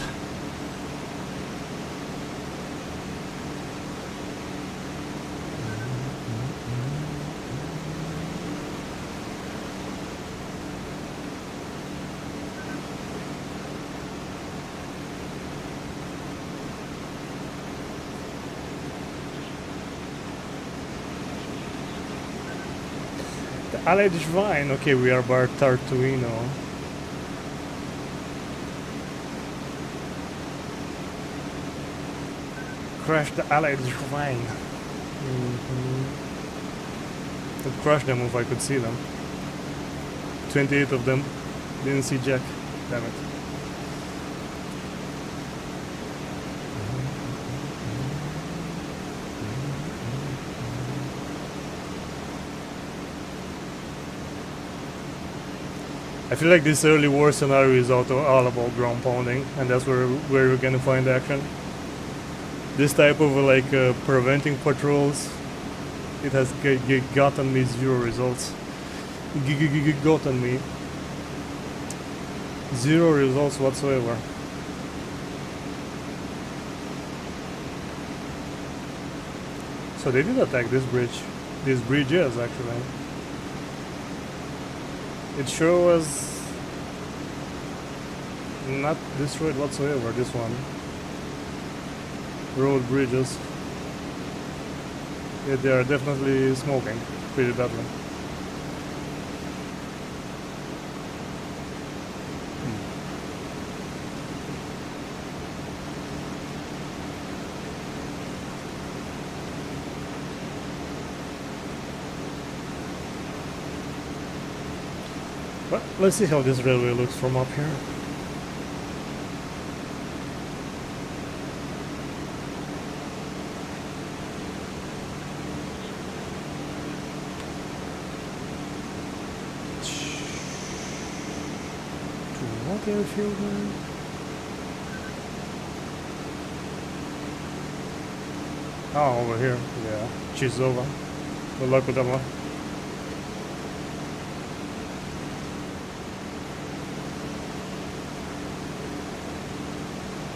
Allied Shrine. Okay, we are by Tartuino. Crash the Allied Shrine. I'd crush them if I could see them. 28 of them. Didn't see Jack. Damn it. I feel like this early war scenario is all about ground pounding, and that's where we're gonna find action. This type of like preventing patrols, it has gotten me zero results. Gotten me zero results whatsoever. So they did attack this bridge. These bridges actually. It sure was not destroyed whatsoever, this one. Road bridges. Yeah, they are definitely smoking pretty badly. But let's see how this railway looks from up here. To what airfield, man? Oh, over here. Yeah. Chisova. Good luck with that one.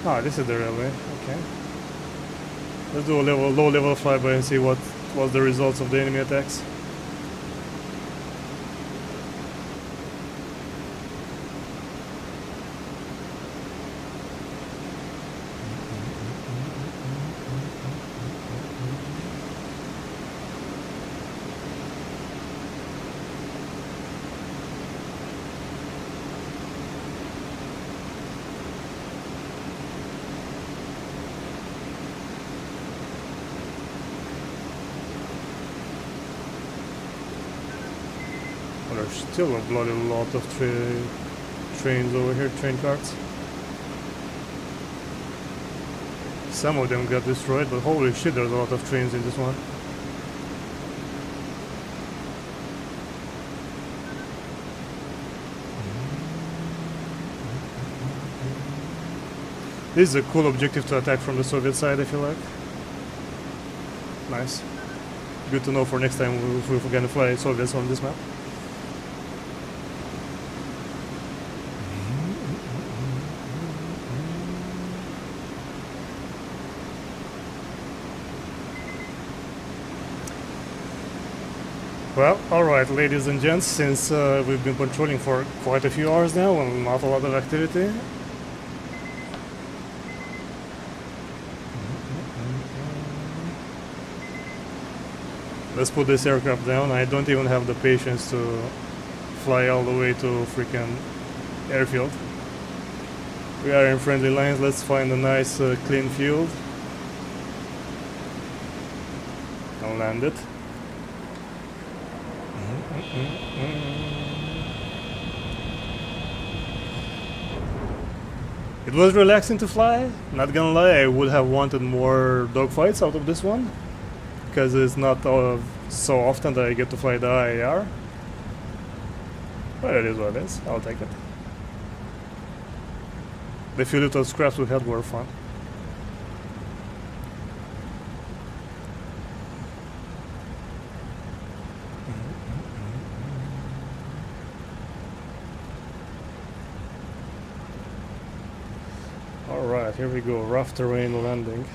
Ah, this is the railway. Okay. Let's do a low level flyby and see what was the results of the enemy attacks. There's still a bloody lot of trains over here, train carts. Some of them got destroyed, but holy shit, there's a lot of trains in this one. This is a cool objective to attack from the Soviet side, I feel like. Nice. Good to know for next time if we're gonna fly Soviets on this map. Well, alright, ladies and gents, since we've been patrolling for quite a few hours now and not a lot of activity, let's put this aircraft down. I don't even have the patience to fly all the way to freaking airfield. We are in friendly lines. Let's find a nice clean field and land it. It was relaxing to fly, not gonna lie. I would have wanted more dogfights out of this one, because it's not so often that I get to fly the IAR. But it is what it is, I'll take it. The few little scraps we had were fun. Alright, here we go, rough terrain landing.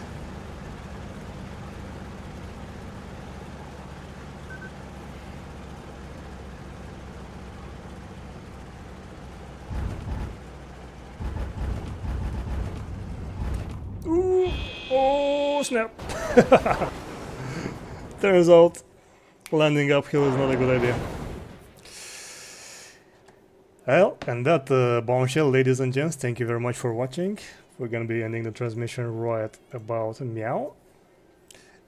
Ooh, oh snap! Turns out landing uphill is not a good idea. Well, and that bombshell, ladies and gents, thank you very much for watching. We're gonna be ending the transmission right about meow.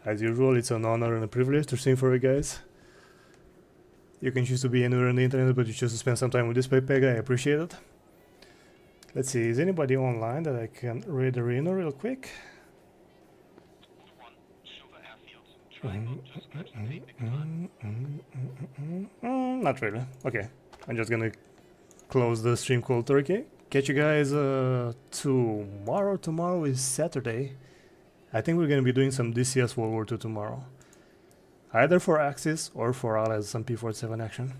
As usual, it's an honor and a privilege to stream for you guys. You can choose to be anywhere on the internet, but you choose to spend some time with this Pega. I appreciate it. Let's see, is anybody online that I can raid arena real quick? Not really. Okay, I'm just gonna close the stream cold turkey. Catch you guys tomorrow. Tomorrow is Saturday. I think we're gonna be doing some DCS World War II tomorrow. Either for Axis or for Allies, some P-47 action.